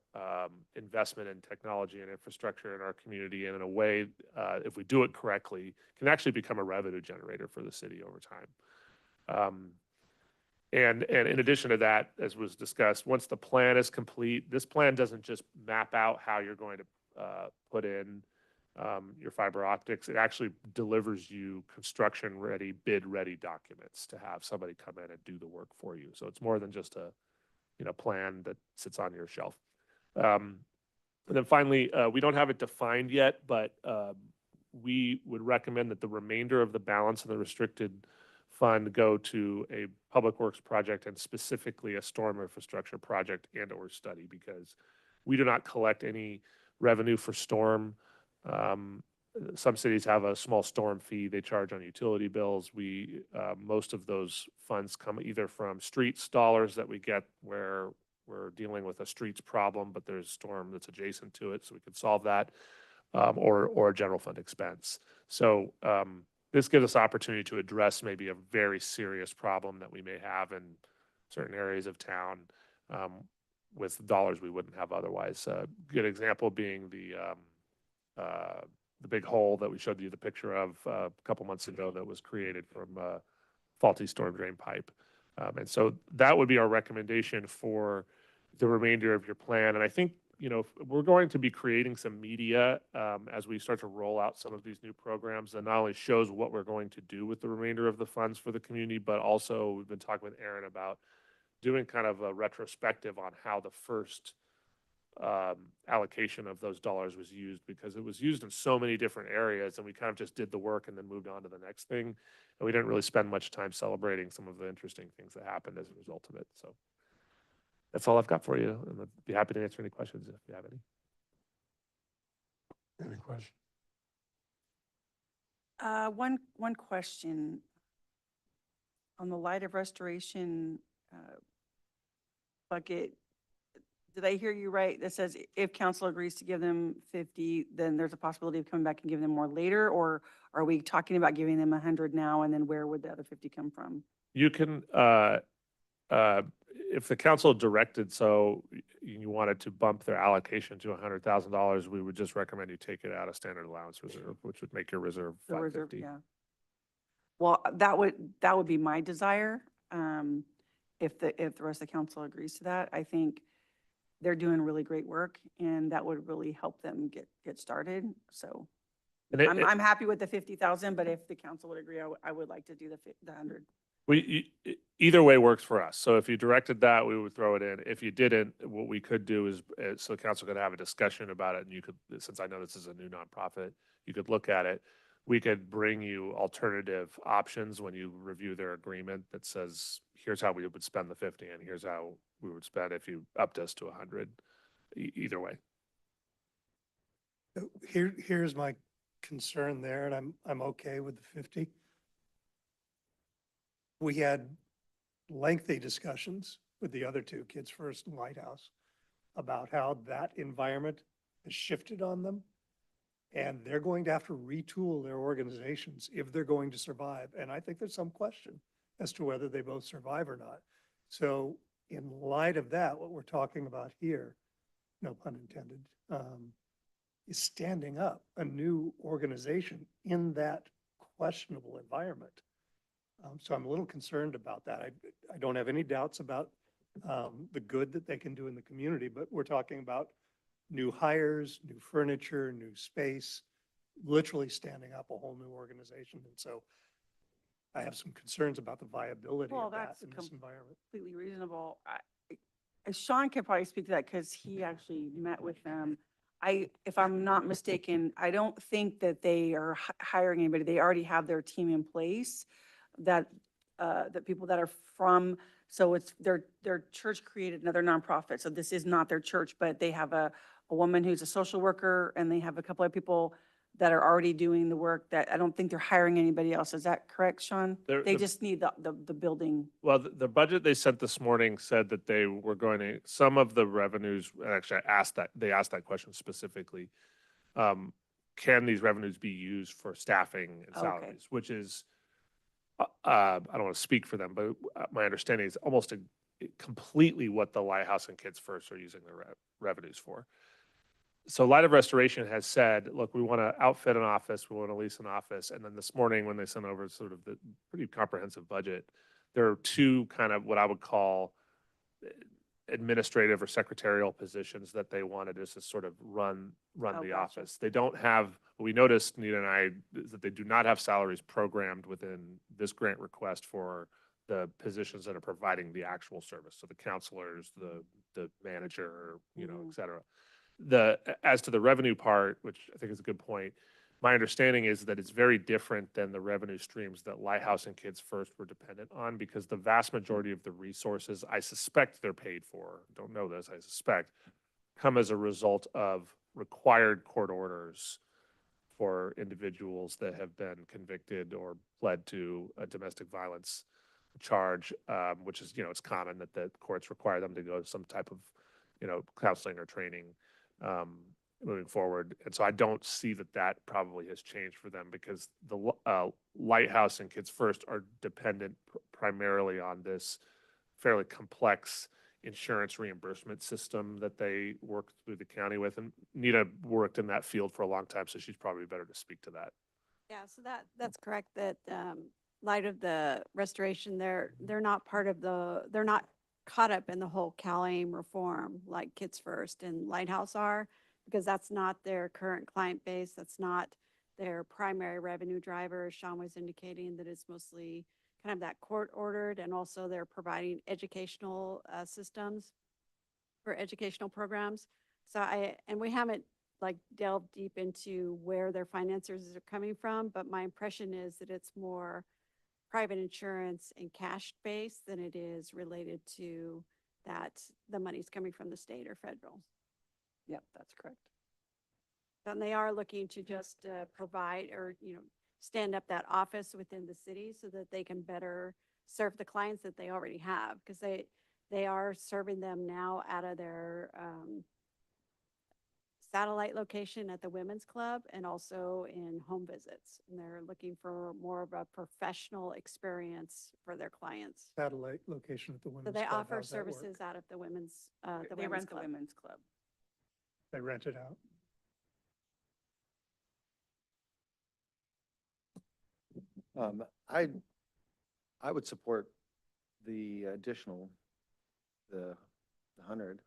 investment in technology and infrastructure in our community, and in a way, if we do it correctly, can actually become a revenue generator for the city over time. And in addition to that, as was discussed, once the plan is complete, this plan doesn't just map out how you're going to put in your fiber optics. It actually delivers you construction-ready, bid-ready documents to have somebody come in and do the work for you. So it's more than just a plan that sits on your shelf. And then finally, we don't have it defined yet, but we would recommend that the remainder of the balance of the restricted fund go to a public works project, and specifically a storm infrastructure project and or study, because we do not collect any revenue for storm. Some cities have a small storm fee they charge on utility bills. Most of those funds come either from streets dollars that we get where we're dealing with a streets problem, but there's a storm that's adjacent to it, so we could solve that, or a general fund expense. So this gives us opportunity to address maybe a very serious problem that we may have in certain areas of town with dollars we wouldn't have otherwise. A good example being the big hole that we showed you the picture of a couple months ago that was created from faulty storm drain pipe. And so that would be our recommendation for the remainder of your plan. And I think, we're going to be creating some media as we start to roll out some of these new programs that not only shows what we're going to do with the remainder of the funds for the community, but also we've been talking with Aaron about doing kind of a retrospective on how the first allocation of those dollars was used, because it was used in so many different areas, and we kind of just did the work and then moved on to the next thing. And we didn't really spend much time celebrating some of the interesting things that happened as a result of it. So that's all I've got for you. And I'd be happy to answer any questions if you have any. Any question? One question. On the light of restoration bucket, did I hear you right? That says if council agrees to give them 50, then there's a possibility of coming back and giving them more later? Or are we talking about giving them 100 now, and then where would the other 50 come from? You can, if the council directed so you wanted to bump their allocation to $100,000, we would just recommend you take it out of standard allowance reserve, which would make your reserve The reserve, 550. yeah. Well, that would be my desire. If the rest of the council agrees to that, I think they're doing really great work, and that would really help them get started. So And it- I'm happy with the 50,000, but if the council would agree, I would like to do the 100. Either way works for us. So if you directed that, we would throw it in. If you didn't, what we could do is, so the council could have a discussion about it, and you could, since I know this is a new nonprofit, you could look at it. We could bring you alternative options when you review their agreement that says, here's how we would spend the 50, and here's how we would spend if you upped us to 100. Either way. So here's my concern there, and I'm okay with the 50. We had lengthy discussions with the other two, Kids First and Lighthouse, about how that environment has shifted on them. And they're going to have to retool their organizations if they're going to survive. And I think there's some question as to whether they both survive or not. So in light of that, what we're talking about here, no pun intended, is standing up a new organization in that questionable environment. So I'm a little concerned about that. I don't have any doubts about the good that they can do in the community, but we're talking about new hires, new furniture, new space, literally standing up a whole new organization. And so I have some concerns about the viability Well, of that that's in this environment. completely reasonable. Sean could probably speak to that because he actually met with them. If I'm not mistaken, I don't think that they are hiring anybody. They already have their team in place, that people that are from, so it's their church created another nonprofit. So this is not their church, but they have a woman who's a social worker, and they have a couple of people that are already doing the work, that I don't think they're hiring anybody else. Is that correct, Sean? They're- They the- just need the building. Well, the budget they sent this morning said that they were going to, some of the revenues, and actually they asked that question specifically. Can these revenues be used for staffing and Okay. salaries, which is, I don't want to speak for them, but my understanding is almost completely what the Lighthouse and Kids First are using their revenues for. So Light of Restoration has said, look, we want to outfit an office, we want to lease an office. And then this morning, when they sent over sort of the pretty comprehensive budget, there are two kind of what I would call administrative or secretarial positions that they wanted us to sort of run Oh, the gotcha. office. They don't have, what we noticed, Nita and I, is that they do not have salaries programmed within this grant request for the positions that are providing the actual service. So the counselors, the manager, you know, et cetera. As to the revenue part, which I think is a good point, my understanding is that it's very different than the revenue streams that Lighthouse and Kids First were dependent on, because the vast majority of the resources, I suspect they're paid for, don't know this, I suspect, come as a result of required court orders for individuals that have been convicted or pled to a domestic violence charge, which is, you know, it's common that the courts require them to go to some type of, you know, counseling or training moving forward. And so I don't see that probably has changed for them, because the Lighthouse and Kids First are dependent primarily on this fairly complex insurance reimbursement system that they work through the county with. And Nita worked in that field for a long time, so she's probably better to speak to that. Yeah, so that's correct, that Light of the Restoration, they're not part of they're not caught up in the whole CalAIM reform like Kids First and Lighthouse are, because that's not their current client base. That's not their primary revenue driver. Sean was indicating that it's mostly kind of that court ordered, and also they're providing educational systems for educational programs. So we haven't like delved deep into where their financiers are coming from, but my impression is that it's more private insurance and cash based than it is related to that the money's coming from the state or federal. Yep, that's correct. And they are looking to just provide, or, you know, stand up that office within the city so that they can better serve the clients that they already have, because they are serving them now out of their satellite location at the Women's Club and also in home visits. And they're looking for more of a professional experience for their clients. Satellite location at the So Women's they Club. offer How's that work? services out of the Women's, They rent the Women's Club. They rent it out. I would support the additional, the 100,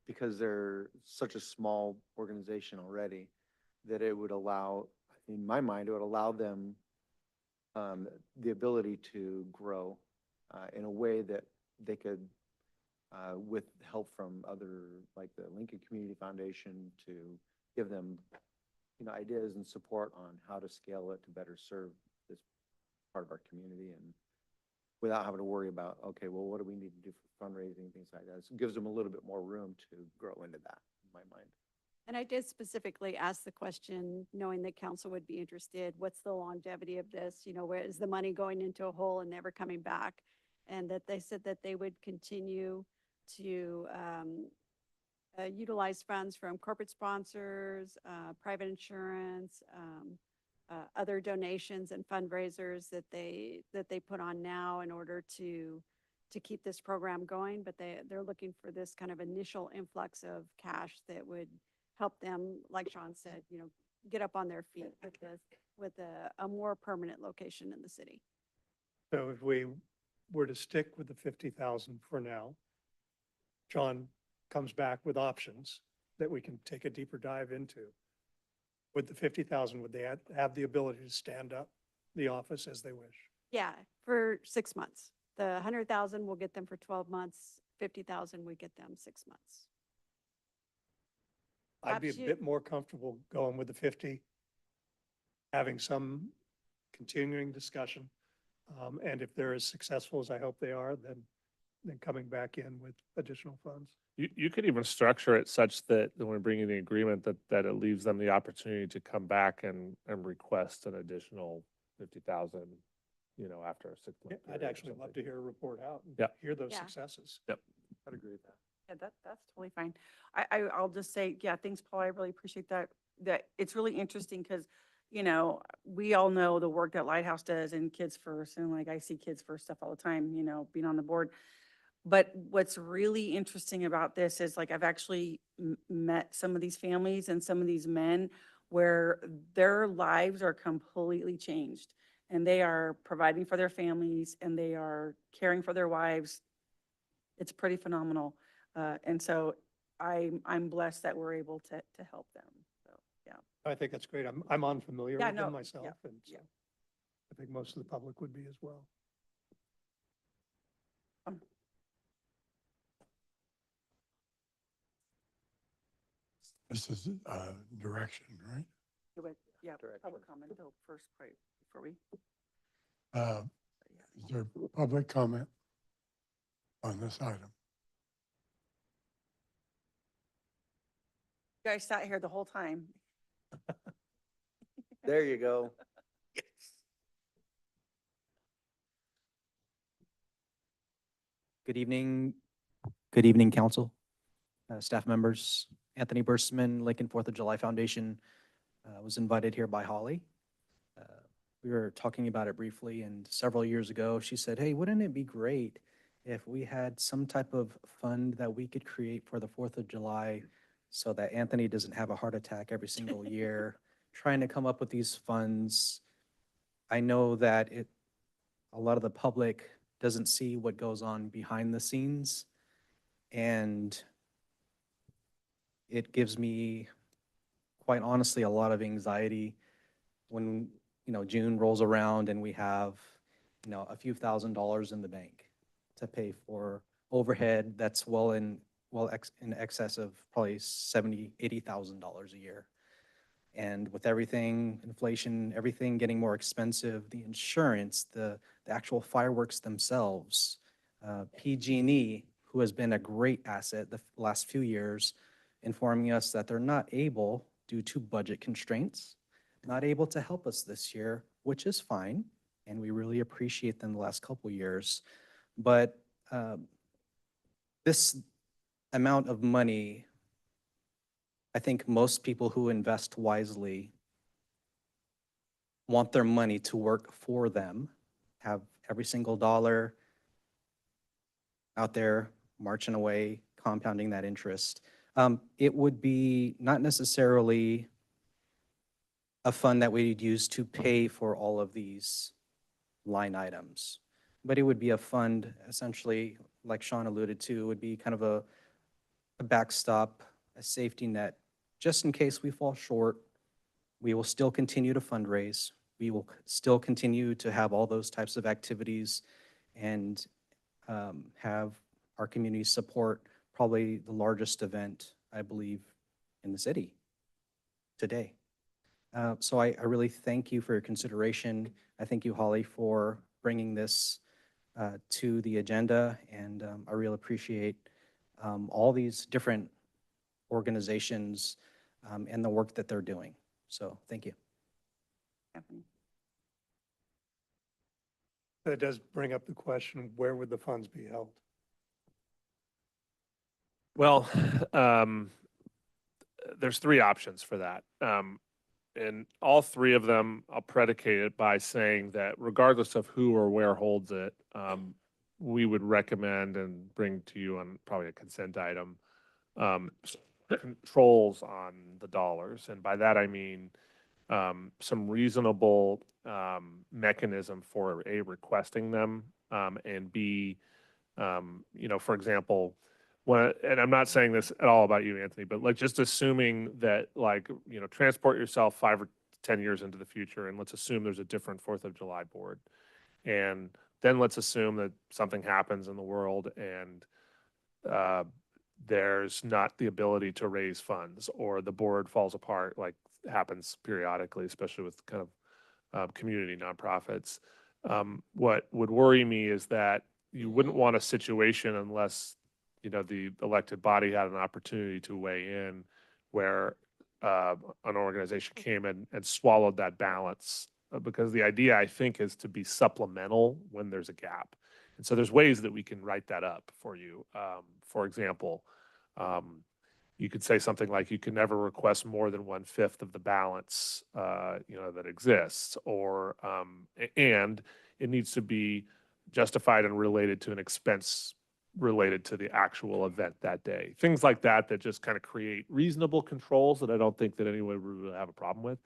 because they're such a small organization already, that it would allow, in my mind, it would allow them the ability to grow in a way that they could, with help from other, like the Lincoln Community Foundation, to give them, you know, ideas and support on how to scale it to better serve this part of our community, and without having to worry about, okay, well, what do we need to do for fundraising, things like that. So it gives them a little bit more room to grow into that, in my mind. And I did specifically ask the question, knowing that council would be interested, what's the longevity of this? You know, where is the money going into a hole and never coming back? And that they said that they would continue to utilize funds from corporate sponsors, private insurance, other donations and fundraisers that they put on now in order to keep this program going. But they're looking for this kind of initial influx of cash that would help them, like Sean said, you know, get up on their feet with a more permanent location in the city. So if we were to stick with the 50,000 for now, John comes back with options that we can take a deeper dive into. With the 50,000, would they have the ability to stand up the office as they wish? Yeah, for 6 months. The 100,000 will get them for 12 months. 50,000 would get them 6 months. I'd be a Perhaps you- bit more comfortable going with the 50, having some continuing discussion. And if they're as successful as I hope they are, then then coming back in with additional funds. You could even structure it such that when we bring in the agreement that it leaves them the opportunity to come back and request an additional 50,000, after a 6-month I'd period or actually love something. to hear a report out and Yeah. hear those Yeah. successes. Yep, I'd agree with that. Yeah, that's totally fine. I'll just say, yeah, thanks, Paul. I really appreciate that. That it's really interesting because, we all know the work that Lighthouse does and Kids First, and like I see Kids First stuff all the time, being on the board. But what's really interesting about this is like I've actually met some of these families and some of these men where their lives are completely changed and they are providing for their families and they are caring for their wives. It's pretty phenomenal. And so I'm blessed that we're able to help them. So, yeah. I think that's great. I'm unfamiliar Yeah, with them no, myself, yeah, and so yeah. I think most of the public would be as well. This is direction, right? Yeah, public comment though first, right, before we. Is there public comment on this item? You guys sat here the whole time. There you go. Good evening. Good evening, council, staff members. Anthony Burstman, Lincoln 4th of July Foundation, was invited here by Holly. We were talking about it briefly, and several years ago, she said, hey, wouldn't it be great if we had some type of fund that we could create for the 4th of July so that Anthony doesn't have a heart attack every single year trying to come up with these funds. I know that a lot of the public doesn't see what goes on behind the scenes, and it gives me, quite honestly, a lot of anxiety when, June rolls around and we have, a few $1,000s in the bank to pay for overhead that's in excess of probably $70,000, $80,000 a year. And with everything, inflation, everything getting more expensive, the insurance, the actual fireworks themselves, PG&E, who has been a great asset the last few years, informing us that they're not able, due to budget constraints, not able to help us this year, which is fine, and we really appreciate them the last couple years. But this amount of money, I think most people who invest wisely want their money to work for them, have every single dollar out there marching away, compounding that interest. It would be not necessarily a fund that we'd use to pay for all of these line items, but it would be a fund, essentially, like Sean alluded to, would be kind of a backstop, a safety net, just in case we fall short. We will still continue to fundraise. We will still continue to have all those types of activities and have our community support probably the largest event, I believe, in the city today. So I really thank you for your consideration. I thank you, Holly, for bringing this to the agenda, and I really appreciate all these different organizations and the work that they're doing. So thank you. That does bring up the question, where would the funds be held? Well, there's 3 options for that. And all 3 of them, I'll predicate it by saying that regardless of who or where holds it, we would recommend and bring to you on probably a consent item, controls on the dollars. And by that, I mean some reasonable mechanism for A, requesting them, and B, for example, and I'm not saying this at all about you, Anthony, but like just assuming that transport yourself 5 or 10 years into the future, and let's assume there's a different 4th of July board. And then let's assume that something happens in the world and there's not the ability to raise funds, or the board falls apart, like happens periodically, especially with kind of community nonprofits. What would worry me is that you wouldn't want a situation unless, you know, the elected body had an opportunity to weigh in where an organization came in and swallowed that balance. Because the idea, I think, is to be supplemental when there's a gap. And so there's ways that we can write that up for you. For example, you could say something like you can never request more than 1/5 of the balance, you know, that exists, or and it needs to be justified and related to an expense related to the actual event that day. Things like that that just kind of create reasonable controls that I don't think that anyone would really have a problem with.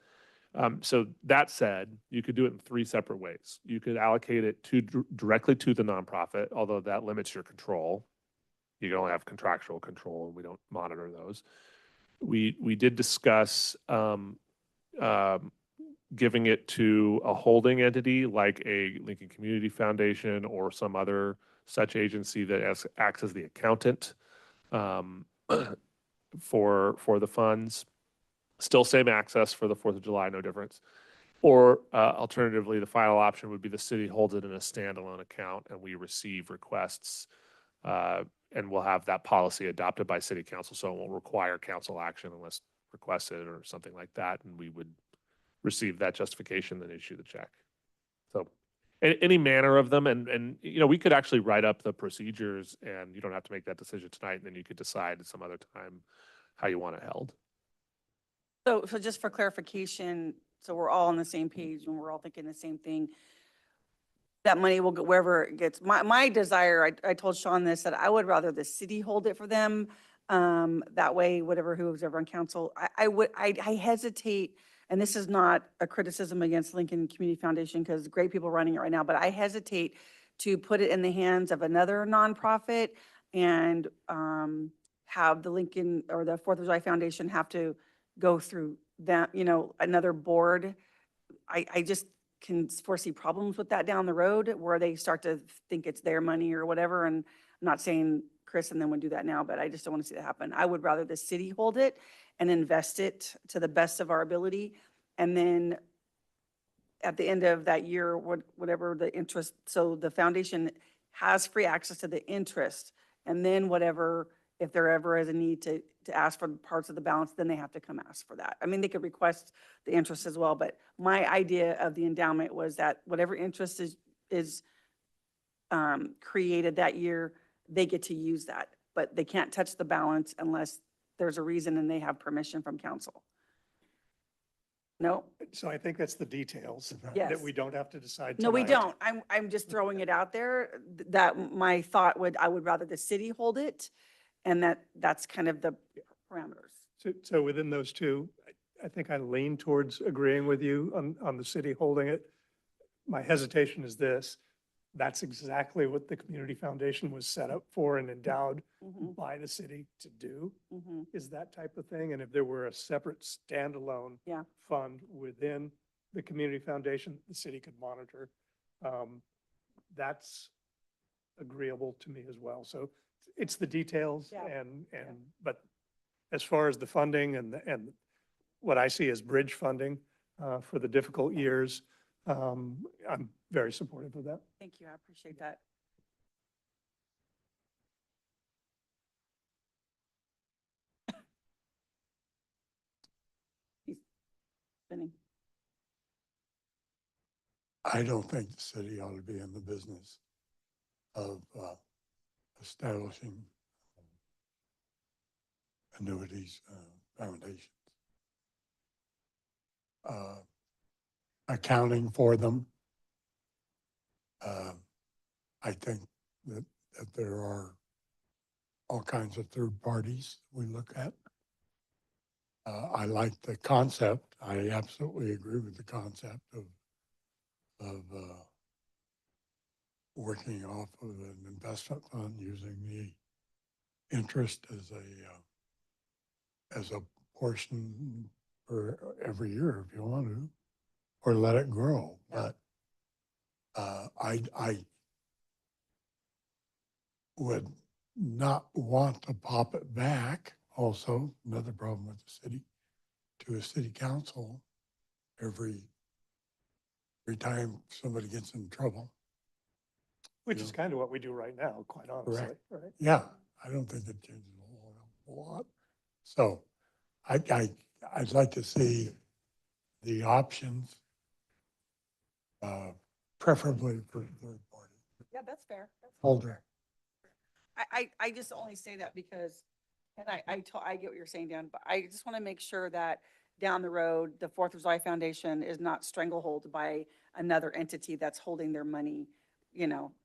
So that said, you could do it in 3 separate ways. You could allocate it to directly to the nonprofit, although that limits your control. You can only have contractual control, and we don't monitor those. We did discuss giving it to a holding entity like a Lincoln Community Foundation or some other such agency that acts as the accountant for the funds. Still same access for the 4th of July, no difference. Or alternatively, the final option would be the city holds it in a standalone account and we receive requests, and we'll have that policy adopted by city council, so it won't require council action unless requested or something like that, and we would receive that justification, then issue the check. So any manner of them, and you know, we could actually write up the procedures, and you don't have to make that decision tonight, and then you could decide at some other time how you want it held. So just for clarification, so we're all on the same page and we're all thinking the same thing. That money will go wherever it gets. My desire, I told Sean this, that I would rather the city hold it for them. That way, who's ever on council, I hesitate, and this is not a criticism against Lincoln Community Foundation because great people running it right now, but I hesitate to put it in the hands of another nonprofit and have the Lincoln or the 4th of July Foundation have to go through that, you know, another board. I just can foresee problems with that down the road where they start to think it's their money or whatever. And I'm not saying Chris and them would do that now, but I just don't want to see that happen. I would rather the city hold it and invest it to the best of our ability. And then at the end of that year, whatever the interest, so the foundation has free access to the interest. And then whatever, if there ever is a need to ask for parts of the balance, then they have to come ask for that. I mean, they could request the interest as well, but my idea of the endowment was that whatever interest is created that year, they get to use that, but they can't touch the balance unless there's a reason and they have permission from council. No? So I think that's the details Yes. that we don't have to decide No, we tonight. don't. I'm just throwing it out there that my thought I would rather the city hold it, and that's kind of the parameters. So within those two, I think I lean towards agreeing with you on the city holding it. My hesitation is this: that's exactly what the Community Foundation was set up for and endowed by the city to do, is that type of thing. And if there were a separate standalone fund within the Community Foundation, the city could monitor. That's agreeable to me as well. So it's the details but as far as the funding and what I see as bridge funding for the difficult years, I'm very supportive of that. Thank you. I appreciate that. He's spinning. I don't think the city ought to be in the business of establishing annuities, foundations. Accounting for them. I think that there are all kinds of third parties we look at. I like the concept. I absolutely agree with the concept of working off of an investment fund using the interest as a portion for every year if you want to, or let it grow. But I would not want to pop it back. Also, another problem with the city, to a city council every time somebody gets in trouble. Which You is know? kind of what we do right now, quite honestly, Correct. right? Yeah, I don't think it changes a whole lot. So I'd like to see the options, preferably for third party Yeah, that's fair. holder. I just only say that because, and I get what you're saying, Dan, but I just want to make sure that down the road, the Fourth of July Foundation is not stranglehold by another entity that's holding their money,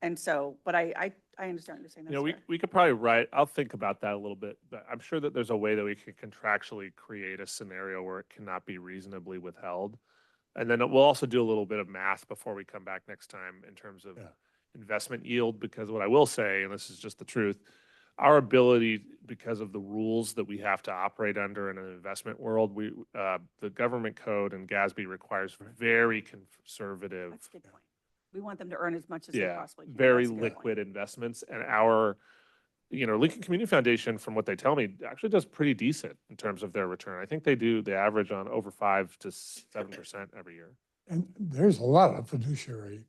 and so, but I understand what you're saying. You know, That's fair. we could probably write, I'll think about that a little bit, but I'm sure that there's a way that we could contractually create a scenario where it cannot be reasonably withheld. And then we'll also do a little bit of math before we come back next time in terms of Yeah. investment yield, because what I will say, and this is just the truth, our ability, because of the rules that we have to operate under in an investment world, the government code and GASB requires very conservative, That's a good point. We want them to earn as much as they yeah, possibly can. very That's a good point. liquid investments. And our, Lincoln Community Foundation, from what they tell me, actually does pretty decent in terms of their return. I think they average on over 5 to 7% every year. And there's a lot of fiduciary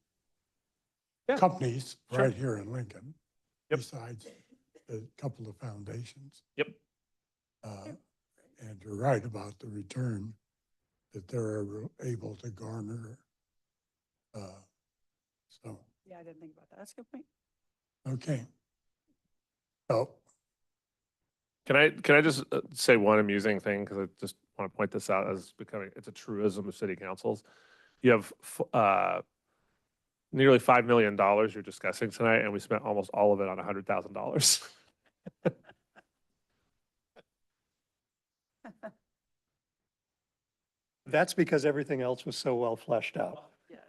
Yeah, companies sure. right here in Lincoln. Yep. Besides a couple of foundations. Yep. And you're right about the return that they're able to garner. So, Yeah, I didn't think about that. That's a good point. okay. So, Can I just say one amusing thing, because I just want to point this out as it's a truism of city councils. You have nearly $5 million you're discussing tonight, and we spent almost all of it on $100,000. That's because everything else was so well fleshed out. Yes.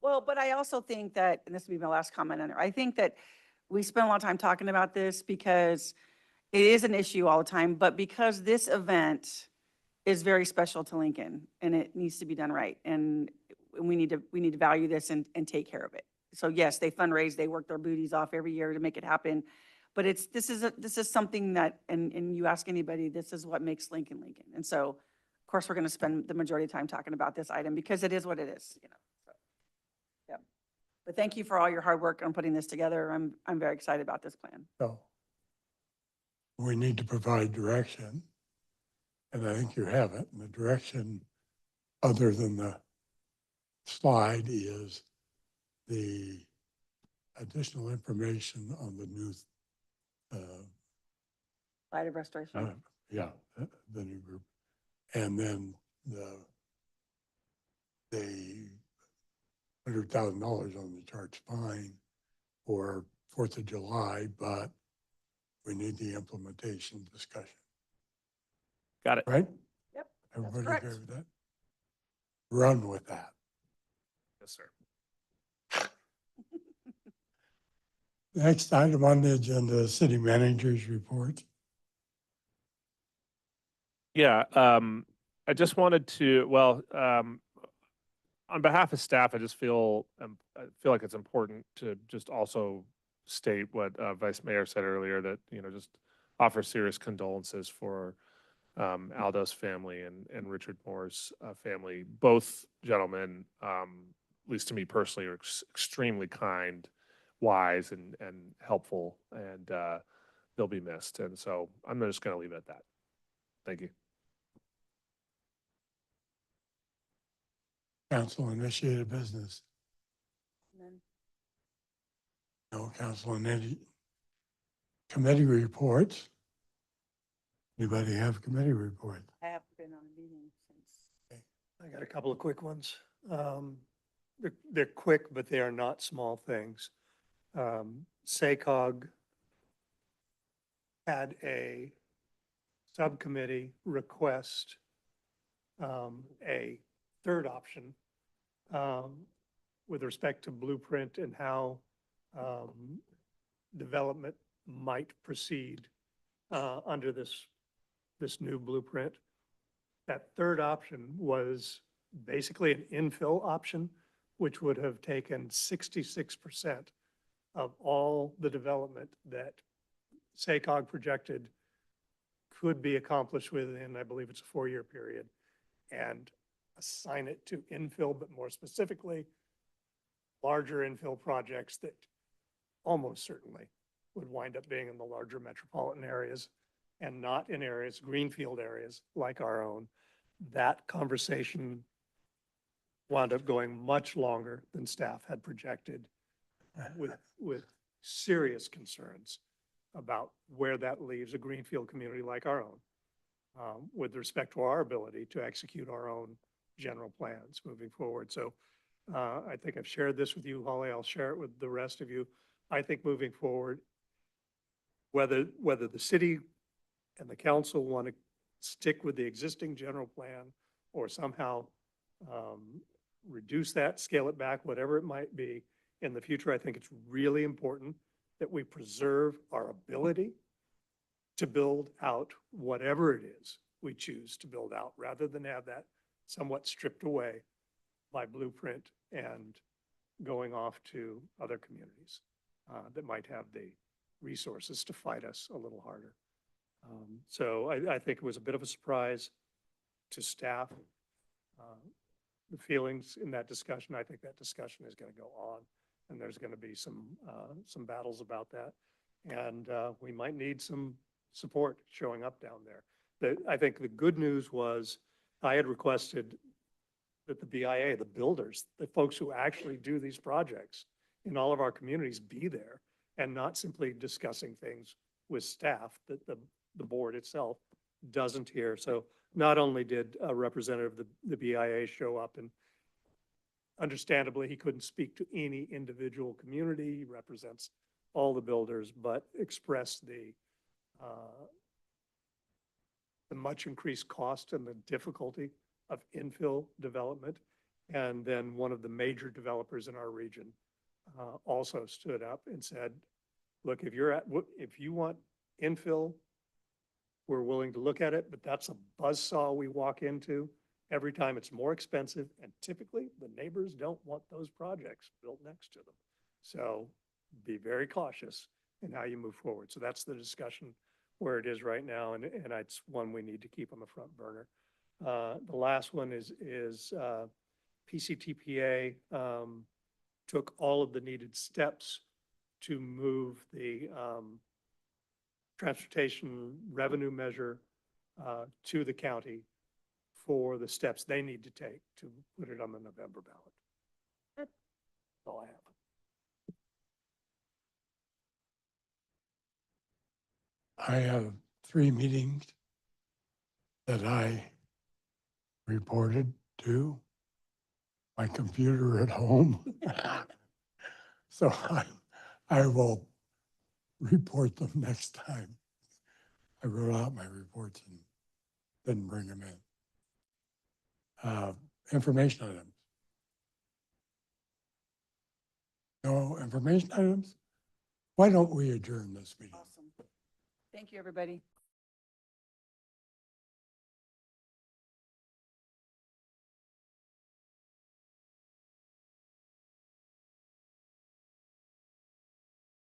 Well, but I also think that, and this will be my last comment on it, I think that we spend a lot of time talking about this because it is an issue all the time, but because this event is very special to Lincoln and it needs to be done right. And we need to value this and take care of it. So yes, they fundraise, they work their booties off every year to make it happen. But this is something that, and you ask anybody, this is what makes Lincoln Lincoln. And so, of course, we're going to spend the majority of time talking about this item because it is what it is, So, yeah. But thank you for all your hard work on putting this together. I'm very excited about this plan. so we need to provide direction. And I think you have it. And the direction, other than the slide, is the additional information on the new, Light of Restoration. yeah, the new group. And then the $100,000 on the chart's fine for 4th of July, but we need the implementation discussion, Got it. right? Yep, Everybody correct. agree with that? Run with that. Yes, sir. Next item on the agenda, city manager's report. Yeah, I just wanted to, on behalf of staff, I just feel like it's important to just also state what Vice Mayor said earlier, that, just offer serious condolences for Aldo's family and Richard Moore's family. Both gentlemen, at least to me personally, are extremely kind, wise, and helpful, and they'll be missed. And so I'm just going to leave it at that. Thank you. Council initiated business. No council and any committee reports. Anybody have committee reports? I haven't been on a meeting since. I got a couple of quick ones. They're quick, but they are not small things. SACOG had a subcommittee request a third option with respect to blueprint and how development might proceed under this new blueprint. That third option was basically an infill option, which would have taken 66% of all the development that SACOG projected could be accomplished within, I believe it's a 4-year period, and assign it to infill, but more specifically, larger infill projects that almost certainly would wind up being in the larger metropolitan areas and not in areas, greenfield areas like our own. That conversation wound up going much longer than staff had projected with serious concerns about where that leaves a greenfield community like our own, with respect to our ability to execute our own general plans moving forward. So I think I've shared this with you, Holly. I'll share it with the rest of you. I think moving forward, whether the city and the council want to stick with the existing general plan or somehow reduce that, scale it back, whatever it might be in the future, I think it's really important that we preserve our ability to build out whatever it is we choose to build out, rather than have that somewhat stripped away by blueprint and going off to other communities that might have the resources to fight us a little harder. So I think it was a bit of a surprise to staff. The feelings in that discussion, I think that discussion is going to go on, and there's going to be some battles about that. And we might need some support showing up down there. I think the good news was I had requested that the BIA, the builders, the folks who actually do these projects in all of our communities be there and not simply discussing things with staff that the board itself doesn't hear. So not only did a representative of the BIA show up, and understandably, he couldn't speak to any individual community. He represents all the builders, but expressed the much increased cost and the difficulty of infill development. And then one of the major developers in our region also stood up and said, look, if you want infill, we're willing to look at it, but that's a buzzsaw we walk into every time. It's more expensive, and typically the neighbors don't want those projects built next to them. So be very cautious in how you move forward. So that's the discussion where it is right now, and it's one we need to keep on the front burner. The last one is PCTPA took all of the needed steps to move the transportation revenue measure to the county for the steps they need to take to put it on the November ballot. That's all I have. I have 3 meetings that I reported to my computer at home. So I will report them next time. I wrote out my reports and didn't bring them in. Information items. No information items? Why don't we adjourn this meeting? Awesome. Thank you, everybody.